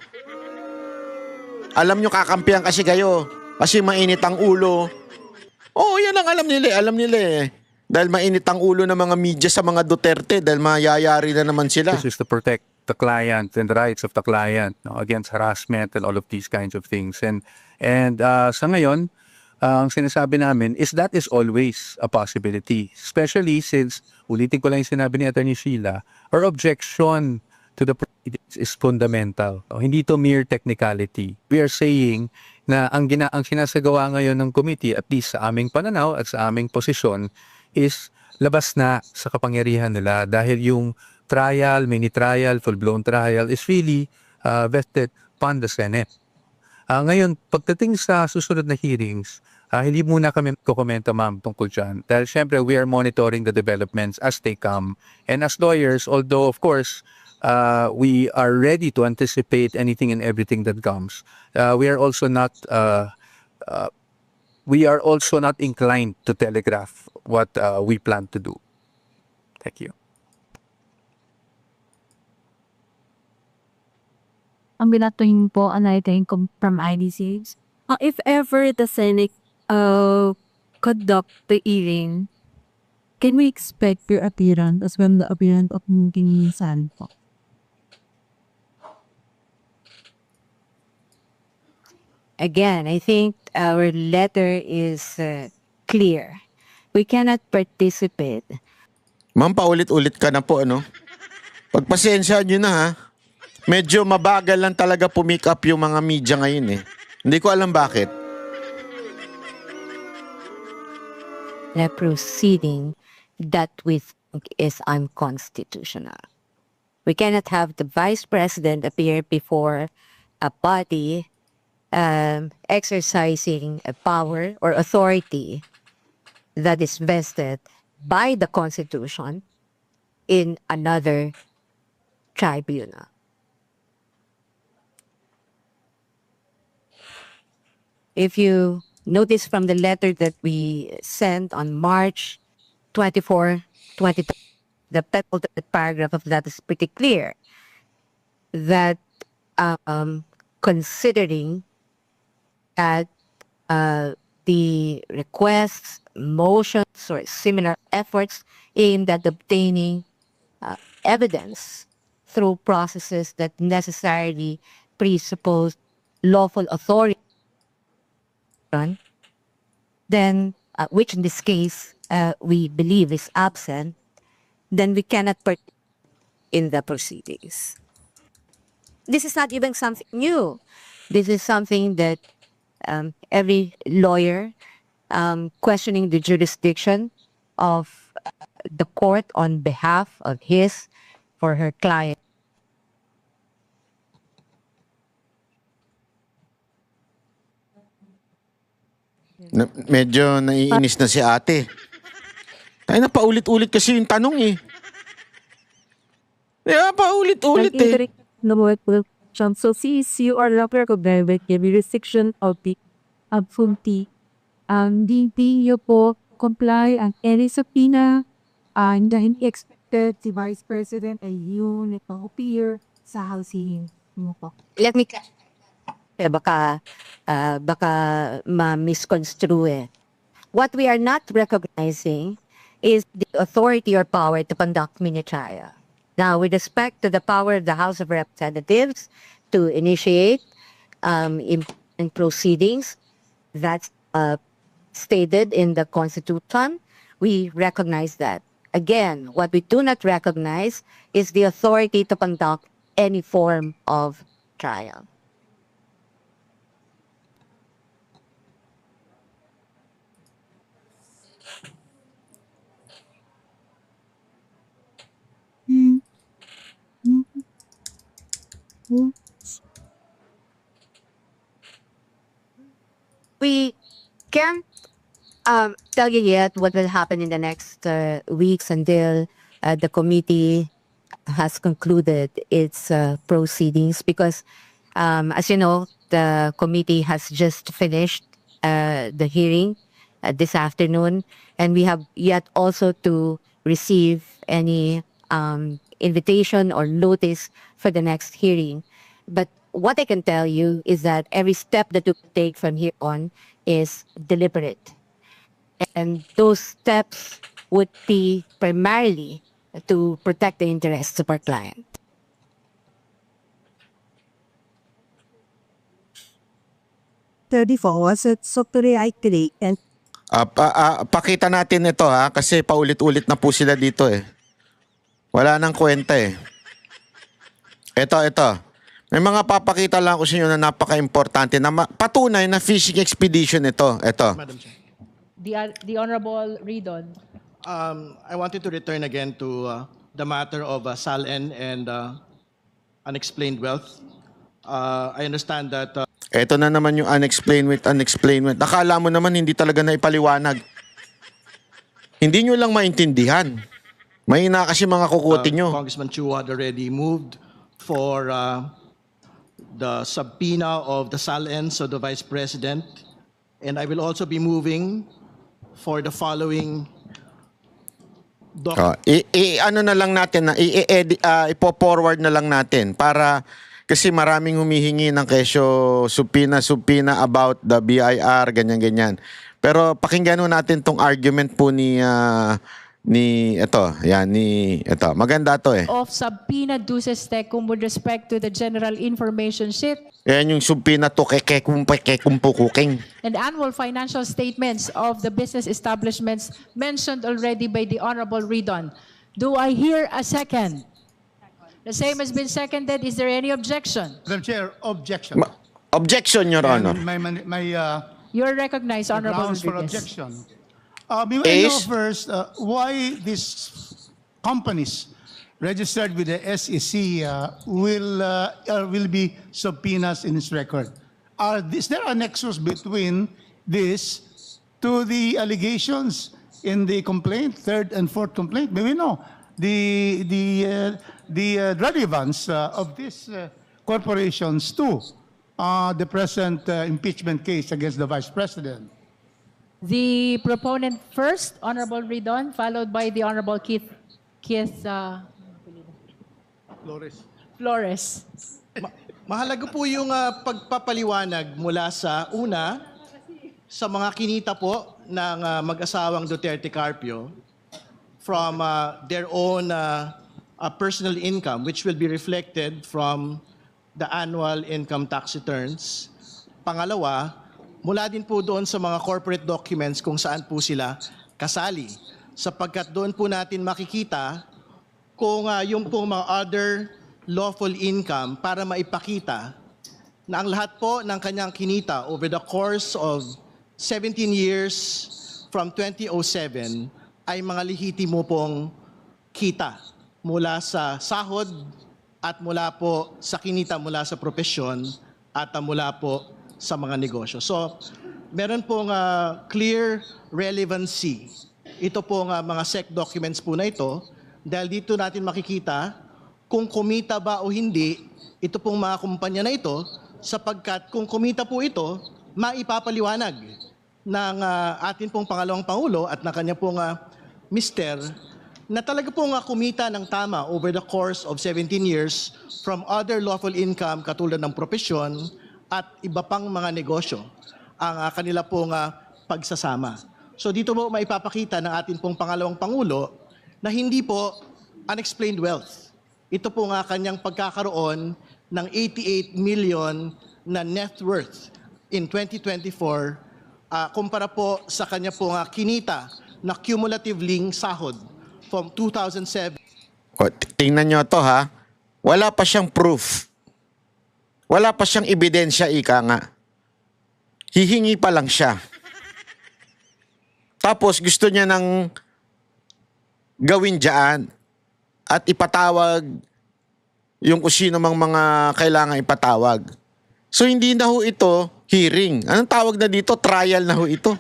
Alam nyo, kakampihan kasi kayo. Kasi mainit ang ulo. Yan ang alam nila. Alam nila eh. Dahil mainit ang ulo ng mga media sa mga Duterte dahil mayayari na naman sila. this is to protect the client and the rights of the client, no, against harassment and all of these kinds of things. And sa ngayon, ang sinasabi namin is that is always a possibility. Especially since, ulitin ko lang yung sinabi ni Attorney Sheila, our objection to the proceedings is fundamental. Hindi to mere technicality. We are saying na ang sinasagawa ngayon ng committee, at least sa aming pananaw at sa aming posisyon, is labas na sa kapangyarihan nila dahil yung trial, mini-trial, full-blown trial is really vested upon the Senate. Ngayon, pagdating sa susunod na hearings, hindi muna kami kukomento, ma'am, tungkol dyan. Dahil syempre, we are monitoring the developments as they come. And as lawyers, although of course, we are ready to anticipate anything and everything that comes, we are also not inclined to telegraph what we plan to do. Thank you. Ang binatuhin po, I think, from IDCs. If ever the Senate conduct the hearing, Can we expect your appearance as well the appearance of King po? Again, I think our letter is clear. We cannot participate. Ma'am, paulit-ulit ka na po, ano? Pagpasensya nyo na, ha? Medyo mabagal lang talaga pumick up yung mga media ngayon, eh. Hindi ko alam bakit. Na proceeding that we think is unconstitutional. We cannot have the Vice President appear before a body exercising a power or authority that is vested by the Constitution in another tribunal. If you notice from the letter that we sent on March 24, 20, the penultimate paragraph of that is pretty clear that considering that the requests, motions, or similar efforts aimed at obtaining evidence through processes that necessarily presuppose lawful authority, then, which in this case we believe is absent, then we cannot participate in the proceedings. This is not even something new. This is something that every lawyer questioning the jurisdiction of the court on behalf of his or her client. Medyo naiinis na si ate. Ay, napaulit-ulit kasi yung tanong eh. Paulit-ulit eh. So since you are not recognized with the jurisdiction of the absentee, hindi nyo po comply ang any subpoena and hindi expected si Vice President ay yun appear sa House hearing mo po. Let me baka ma-misconstrue eh. What we are not recognizing is the authority or power to conduct mini trial. Now, with respect to the power of the House of Representatives to initiate in proceedings, that's stated in the Constitution, we recognize that. Again, what we do not recognize is the authority to conduct any form of trial. We can't tell you yet what will happen in the next weeks until the committee has concluded its proceedings because, as you know, the committee has just finished the hearing this afternoon, and we have yet also to receive any invitation or notice for the next hearing. But what I can tell you is that every step that we take from here on is deliberate. And those steps would be primarily to protect the interests of our client. And Pakita natin ito ha, kasi paulit-ulit na po sila dito eh. Wala nang kwenta eh. Ito. May mga papakita lang ko sa inyo na napaka-importante na patunay na fishing expedition ito. Ito. Madam Chair. The Honorable Ridon. I wanted to return again to the matter of SALN and unexplained wealth. I understand that... Ito na naman yung unexplained wealth. Nakala mo naman hindi talaga na ipaliwanag. Hindi nyo lang maintindihan. Mahina kasi mga kukutin nyo. Congressman Chu had already moved for the subpoena of the SALNs of the Vice President. And I will also be moving for the following ano na lang natin na ipo-forward na lang natin para kasi maraming humihingi ng kesyo subpoena about the BIR ganyan. Pero pakinggan natin tong argument po ni maganda to eh. Of subpoena duces tecum with respect to the general information sheet. Yan yung subpoena to kuking. And annual financial statements of the business establishments mentioned already by the Honorable Ridon. Do I hear a second? The same has been seconded. Is there any objection? Madam Chair, objection. Objection, Your Honor. You're recognized, Honorable grounds for Rodriguez. objection. May I know first why these companies registered with the SEC will be subpoenas in its record? Is there a nexus between this to the allegations in the complaint, third and fourth complaint? May we know? the relevance of these corporations to the present impeachment case against the Vice President. The proponent first, Honorable Ridon, followed by the Honorable Keith Flores. Mahalaga po yung pagpapaliwanag mula sa una, sa mga kinita po ng mag-asawang Duterte Carpio from their own personal income, which will be reflected from the annual income tax returns. Pangalawa, mula din po doon sa mga corporate documents kung saan po sila kasali. Sapagkat doon po natin makikita kung yung po mga other lawful income para maipakita na ang lahat po ng kanyang kinita over the course of 17 years from 2007 ay mga lehitimo pong kita mula sa sahod at mula po sa kinita mula sa propesyon at mula po sa mga negosyo. So, meron pong clear relevancy. Ito pong mga SEC documents po na ito dahil dito natin makikita kung kumita ba o hindi, ito pong mga kumpanya na ito, sapagkat kung kumita po ito, maipapaliwanag ng atin pong pangalawang Pangulo at ng kanya pong mister, na talaga pong kumita ng tama over the course of 17 years from other lawful income katulad ng propesyon at iba pang mga negosyo, ang kanila pong pagsasama. So dito po maipapakita ng atin pong pangalawang Pangulo na hindi po unexplained wealth. Ito po nga kanyang pagkakaroon ng 88 million na net worth in 2024 kumpara po sa kanya po nga kinita na cumulative link sahod from 2007. O, tingnan nyo to ha. Wala pa siyang proof. Wala pa siyang ebidensya, ika nga. Hihingi pa lang siya. Tapos gusto niya ng gawin dyan at ipatawag yung kung sino mang mga kailangan ipatawag. So hindi na ho ito hearing. Anong tawag na dito? Trial na ho ito.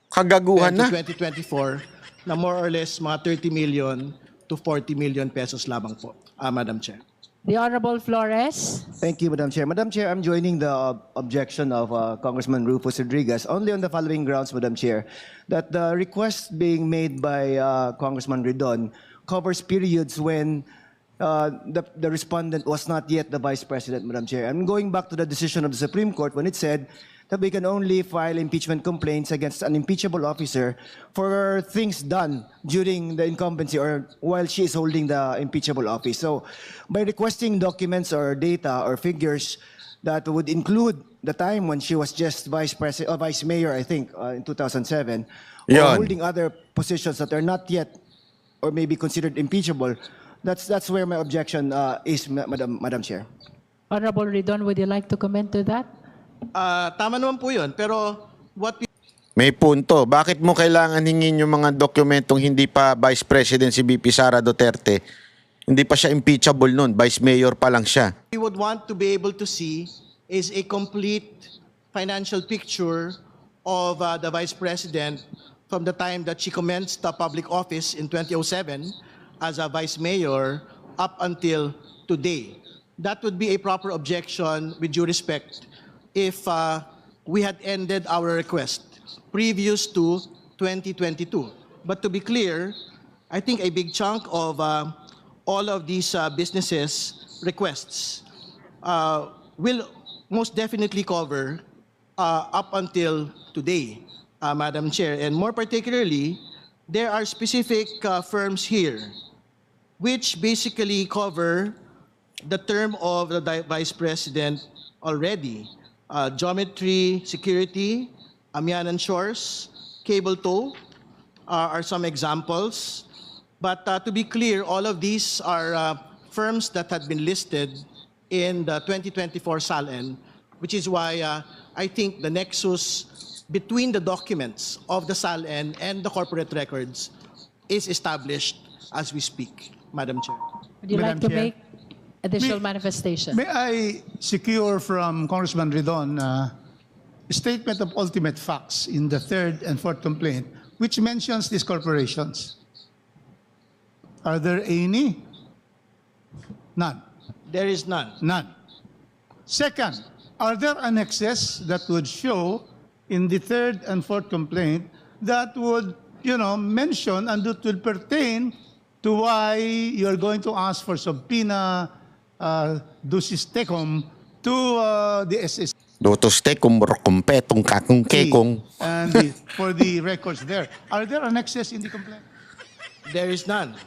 Kagaguhan na. 2024 na more or less mga 30 million to 40 million pesos lamang po, Madam Chair. The Honorable Flores. Thank you, Madam Chair. Madam Chair, I'm joining the objection of Congressman Rufus Rodriguez only on the following grounds, Madam Chair, that the request being made by Congressman Ridon covers periods when the respondent was not yet the Vice President, Madam Chair. I'm going back to the decision of the Supreme Court when it said that we can only file impeachment complaints against an impeachable officer for things done during the incumbency or while she is holding the impeachable office. So by requesting documents or data or figures that would include the time when she was just Vice Mayor, I think, in 2007, or holding other positions that are not yet or may be considered impeachable, that's where my objection is, Madam Chair. Honorable Ridon, would you like to comment to that? Tama naman po yun, pero what May punto. Bakit mo kailangan hingin yung mga dokumentong hindi pa Vice President si VP Sara Duterte? Hindi pa siya impeachable nun. Vice Mayor pa lang siya. we would want to be able to see is a complete financial picture of the Vice President from the time that she commenced the public office in 2007 as a Vice Mayor up until today. That would be a proper objection with due respect if we had ended our request previous to 2022. But to be clear, I think a big chunk of all of these businesses' requests will most definitely cover up until today, Madam Chair. And more particularly, there are specific firms here which basically cover the term of the Vice President already. Geometry Security, Amianan Shores, Cable Tow are some examples. But to be clear, all of these are firms that had been listed in the 2024 SALN, which is why I think the nexus between the documents of the SALN and the corporate records is established as we speak, Madam Chair. Would you Madam like to Chair. make additional manifestation? May I secure from Congressman Ridon a statement of ultimate facts in the third and fourth complaint, which mentions these corporations? Are there any? None. There is none. None. Second, are there annexes that would show in the third and fourth complaint that would, mention and that will pertain to why you're going to ask for subpoena ducis tecum to the SSC? Dotos tecum kompetong kakong kekong. And for the records there. Are there annexes in the complaint? There is none.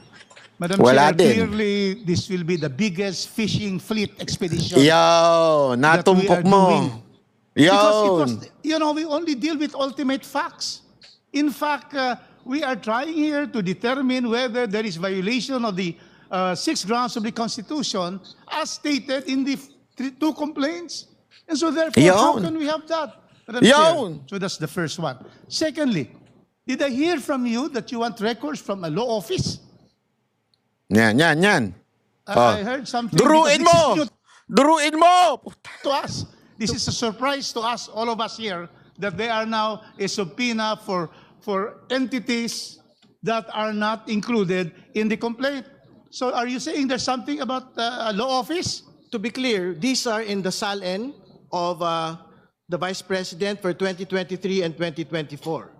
Madam Wala Chair, din. clearly this will be the biggest fishing fleet expedition. Yo, natumpok mo. Because it Yo. was, we only deal with ultimate facts. In fact, we are trying here to determine whether there is violation of the 6 grounds of the Constitution as stated in the 2 complaints. And so therefore, how Yon. can we have that? Madam Yon. Chair? So that's the first one. Secondly, did I hear from you that you want records from a law office? Yan. I heard something. Duruin because this mo! is new Duruin mo! to us. This is a surprise to us, all of us here, that they are now a subpoena for entities that are not included in the complaint. So are you saying there's something about a law office? To be clear, these are in the SALN of the Vice President for 2023 and 2024.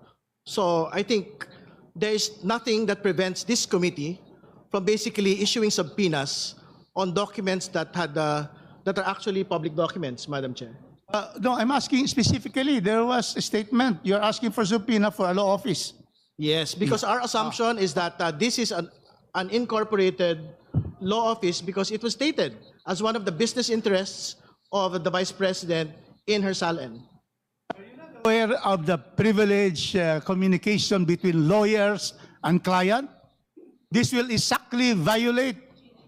So I think there is nothing that prevents this committee from basically issuing subpoenas on documents that are actually public documents, Madam Chair. No, I'm asking specifically. There was a statement. You're asking for subpoena for a law office. Yes, because our assumption is that this is an incorporated law office because it was stated as one of the business interests of the Vice President in her SALN. Aware of the privilege communication between lawyers and client? This will exactly violate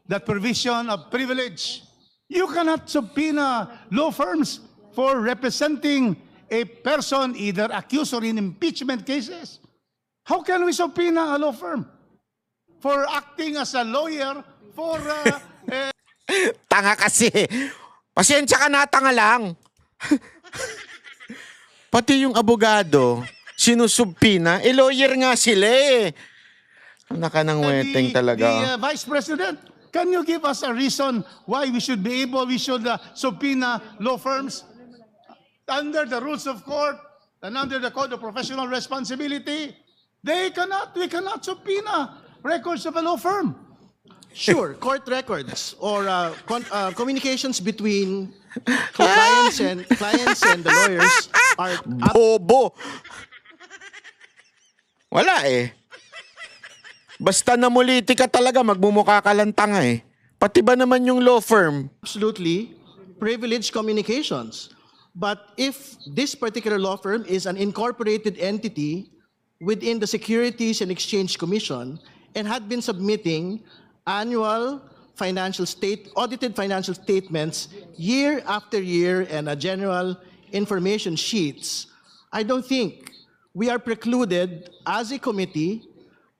that provision of privilege. You cannot subpoena law firms for representing a person either accused or in impeachment cases. How can we subpoena a law firm for acting as a lawyer for... Tanga kasi. Pasensya ka na, tanga lang. Pati yung abogado, sinusubpina, lawyer nga sila eh. Anak ka ng weteng talaga. The Vice President, can you give us a reason why we should subpoena law firms under the rules of court and under the Code of Professional Responsibility? We cannot subpoena records of a law firm. Sure, court records or communications between clients and the lawyers are Bobo. Wala eh. Basta namuliti ka talaga, magmumukha ka lang tanga eh. Pati ba naman yung law firm? absolutely privileged communications. But if this particular law firm is an incorporated entity within the Securities and Exchange Commission and had been submitting annual audited financial statements year after year and general information sheets, I don't think we are precluded as a committee,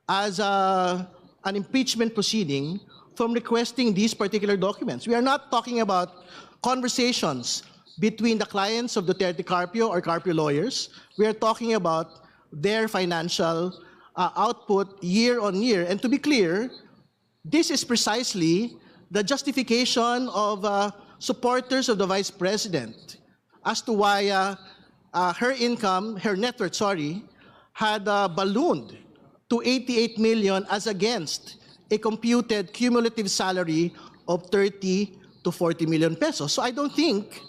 as an impeachment proceeding, from requesting these particular documents. We are not talking about conversations between the clients of Duterte Carpio or Carpio lawyers. We are talking about their financial output year on year. And to be clear, this is precisely the justification of supporters of the Vice President as to why her net worth, had ballooned to 88 million as against a computed cumulative salary of 30 to 40 million pesos. So I don't think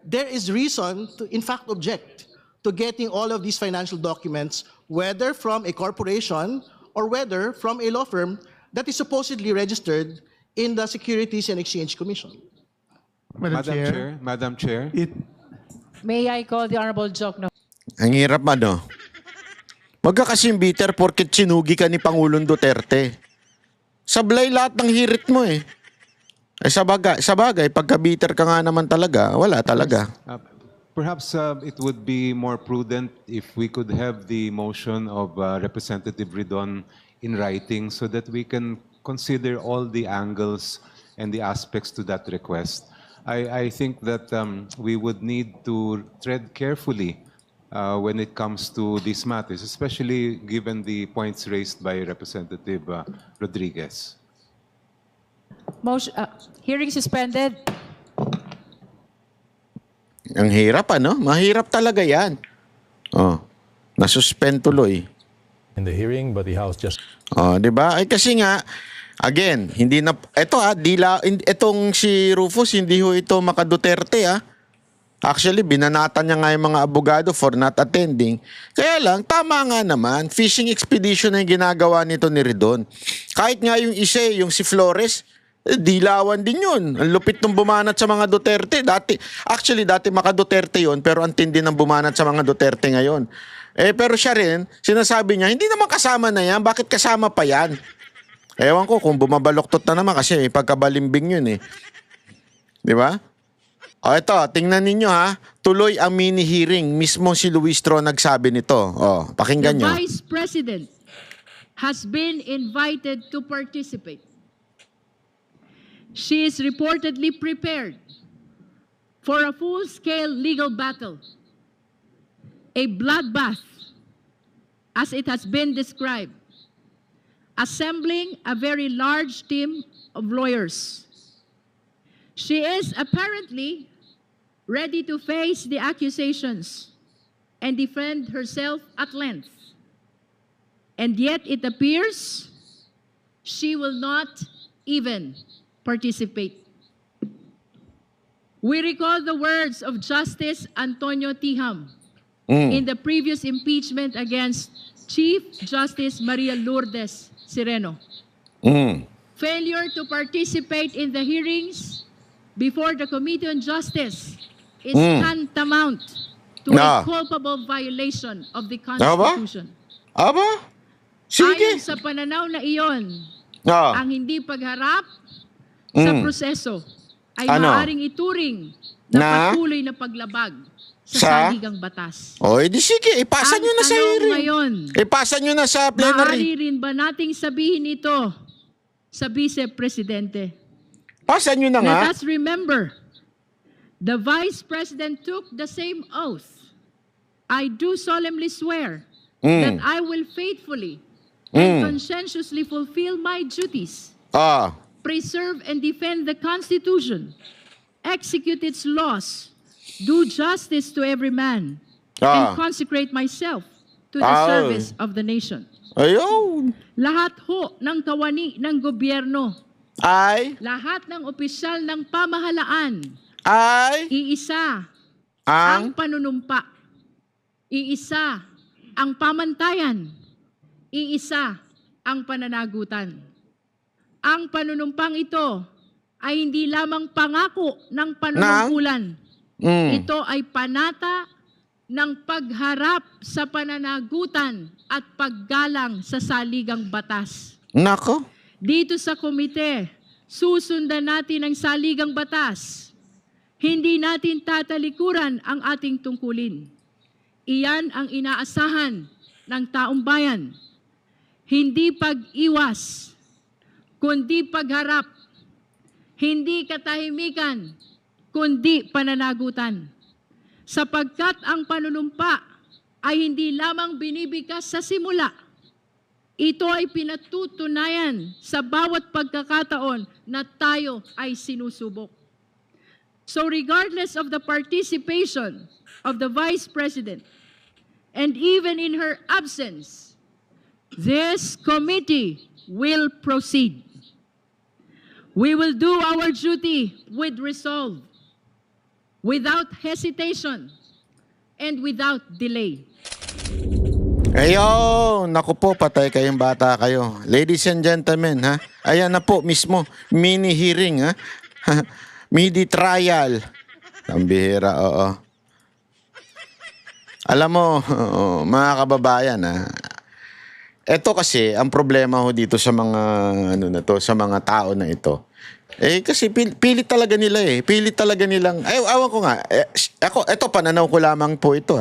there is reason to, in fact, object to getting all of these financial documents, whether from a corporation or whether from a law firm that is supposedly registered in the Securities and Exchange Commission. Madam Chair. May I call the Honorable Jokno? Ang hirap ano. Magkakasing bitter porket sinugi ka ni Pangulong Duterte. Sablay lahat ng hirit mo eh. Sa bagay, pagka bitter ka nga naman talaga, wala talaga. Perhaps it would be more prudent if we could have the motion of Representative Ridon in writing so that we can consider all the angles and the aspects to that request. I think that we would need to tread carefully when it comes to these matters, especially given the points raised by Representative Rodriguez. Motion, hearing suspended. Ang hirap, ano? Mahirap talaga yan. Oh, nasuspend tuloy. In the hearing, but the House just... Oh, 'di ba? Ay kasi nga again, hindi na itong si Rufus hindi ho ito maka Duterte Actually, binanatan niya nga yung mga abogado for not attending. Kaya lang, tama nga naman, fishing expedition na yung ginagawa nito ni Ridon. Kahit nga yung isa, yung si Flores, dilawan din yun. Ang lupit nung bumanat sa mga Duterte. Dati maka Duterte yun, pero ang tindi ng bumanat sa mga Duterte ngayon. Pero siya rin, sinasabi niya, hindi naman kasama na yan, bakit kasama pa yan? Ewan ko kung bumabaloktot na naman kasi pagkabalimbing yun eh. Di ba? O ito, tingnan ninyo tuloy ang mini hearing. Mismo si Luis Tro nagsabi nito. Pakinggan nyo. The Vice President has been invited to participate. She is reportedly prepared for a full-scale legal battle, a bloodbath, as it has been described, assembling a very large team of lawyers. She is apparently ready to face the accusations and defend herself at length. And yet it appears she will not even participate. We recall the words of Justice Antonio Tiham in the previous impeachment against Chief Justice Maria Lourdes Sireno. Failure to participate in the hearings before the Committee on Justice is tantamount to a culpable violation of the Constitution. Aba? Sige. Ayon sa pananaw na iyon, ang hindi pagharap sa proseso ay maaaring ituring na patuloy na paglabag sa saligang batas. O, edi sige, ipasa nyo na sa hearing. Ngayon, ipasa nyo na sa plenary. maaari rin ba nating sabihin ito sa Vice Presidente? Pasa nyo na nga. Let us remember, the Vice President took the same oath. I do solemnly swear that I will faithfully and conscientiously fulfill my duties, preserve and defend the Constitution, execute its laws, do justice to every man, and consecrate myself to the service of the nation. Ayun. Lahat ho ng kawani ng gobyerno, lahat ng opisyal ng pamahalaan, iisa ang panunumpa, iisa ang pamantayan, iisa ang pananagutan. Ang panunumpang ito ay hindi lamang pangako ng panunungkulan. Ito ay panata ng pagharap sa pananagutan at paggalang sa saligang batas. Nako. Dito sa komite, susundan natin ang saligang batas. Hindi natin tatalikuran ang ating tungkulin. Iyan ang inaasahan ng taong bayan. Hindi pag-iwas, kundi pagharap. Hindi katahimikan, kundi pananagutan. Sapagkat ang panunumpa ay hindi lamang binibigkas sa simula. Ito ay pinatutunayan sa bawat pagkakataon na tayo ay sinusubok. So regardless of the participation of the Vice President, and even in her absence, this committee will proceed. We will do our duty with resolve, without hesitation, and without delay. Ayun, naku po, patay kayong bata kayo. Ladies and gentlemen, ayan na po mismo, mini hearing, midi trial. Ang bihira, Alam mo, mga kababayan, ito kasi ang problema ho dito sa mga sa mga tao na ito. Kasi pilit talaga nila Pilit talaga nilang awan ko nga. Ito pananaw ko lamang po ito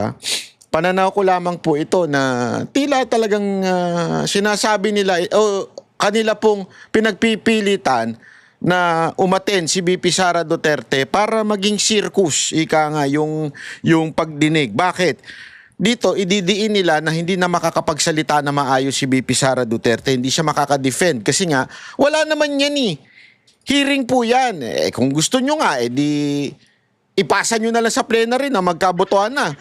Pananaw ko lamang po ito na tila talagang sinasabi nila kanila pong pinagpipilitan na umaten si BP Sara Duterte para maging circus, ika nga yung pagdinig. Bakit? dito ididiin nila na hindi na makakapagsalita na maayos si VP Sara Duterte, hindi siya makaka-defend kasi nga wala naman yan eh. Hearing po yan. Kung gusto nyo nga, di ipasa nyo na lang sa plenary na magkabotohan na.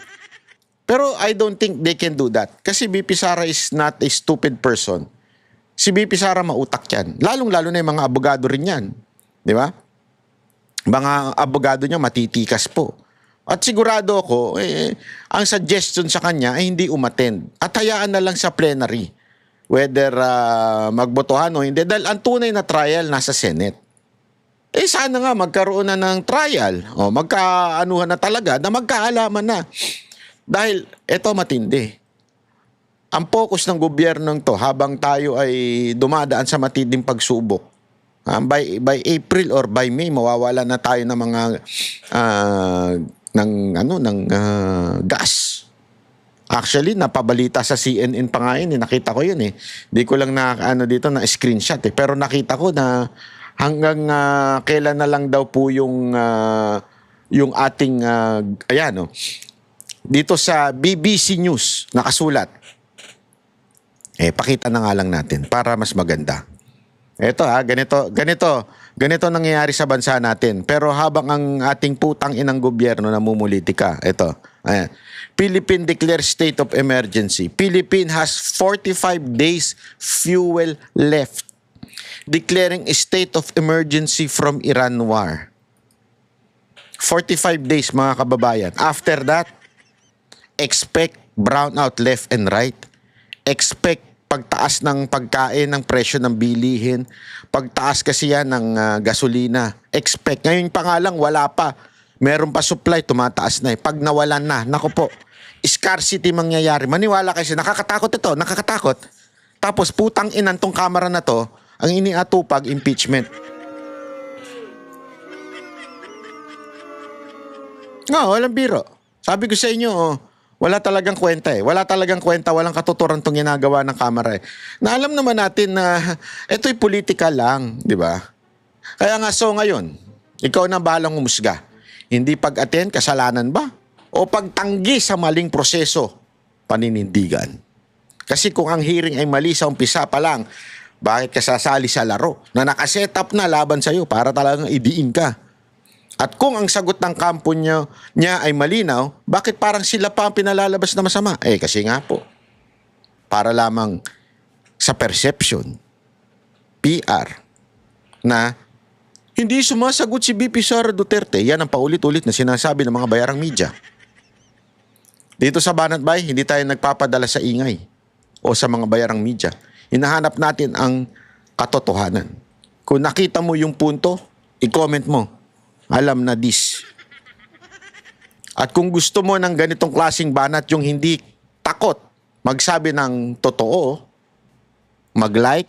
Pero I don't think they can do that. Kasi VP Sara is not a stupid person. Si VP Sara mautak yan. Lalong-lalo na yung mga abogado rin yan. Di ba? Mga abogado niya matitikas po. At sigurado ako, ang suggestion sa kanya ay hindi umattend. At hayaan na lang sa plenary. Whether magbotohan o hindi. Dahil ang tunay na trial nasa Senate. Sana nga magkaroon na ng trial. O magkaanuhan na talaga na magkaalaman na. Dahil ito matindi. Ang focus ng gobyernong to habang tayo ay dumadaan sa matinding pagsubok. By April or by May mawawala na tayo ng mga gas. Actually, napabalita sa CNN pa nga yun, nakita ko yun eh. Di ko lang na dito na screenshot eh. Pero nakita ko na hanggang kailan na lang daw po yung ating dito sa BBC News nakasulat. Pakita na nga lang natin para mas maganda. Ito ganito nangyayari sa bansa natin. Pero habang ang ating putang inang gobyerno namumulitika, ito. Ayan. Philippine declares state of emergency. Philippine has 45 days fuel left. Declaring a state of emergency from Iran war. 45 days mga kababayan. After that, expect brownout left and right. Expect pagtaas ng pagkain, ng presyo ng bilihin. Pagtaas kasi yan ng gasolina. Expect. Ngayon pa nga lang, wala pa. Meron pa supply, tumataas na eh. Pag nawalan na, naku po, scarcity mangyayari. Maniwala kasi, nakakatakot ito, nakakatakot. Tapos putang inan tong kamera na to, ang iniatupag, impeachment. Walang biro. Sabi ko sa inyo, wala talagang kwenta eh. Wala talagang kwenta, walang katuturan tong ginagawa ng kamera eh. Na alam naman natin na ito'y politika lang, di ba? Kaya nga ngayon, ikaw na bahalang umusga. Hindi pag-attend, kasalanan ba? O pagtanggi sa maling proseso, paninindigan. Kasi kung ang hearing ay mali sa umpisa pa lang, bakit ka sasali sa laro na nakaset up na laban sa'yo para talagang idiin ka? At kung ang sagot ng kampo niya ay malinaw, bakit parang sila pa ang pinalalabas na masama? Kasi nga po, para lamang sa perception, PR, na hindi sumasagot si VP Sara Duterte. Yan ang paulit-ulit na sinasabi ng mga bayarang media. Dito sa Banat Bay, hindi tayo nagpapadala sa ingay o sa mga bayarang media. Hinahanap natin ang katotohanan. Kung nakita mo yung punto, i-comment mo. Alam na this. At kung gusto mo ng ganitong klaseng banat, yung hindi takot magsabi ng totoo, mag-like,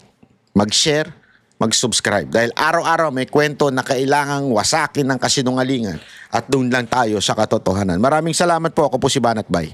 mag-share, mag-subscribe. Dahil araw-araw may kwento na kailangang wasakin ng kasinungalingan at doon lang tayo sa katotohanan. Maraming salamat po. Ako po si Banat Bay.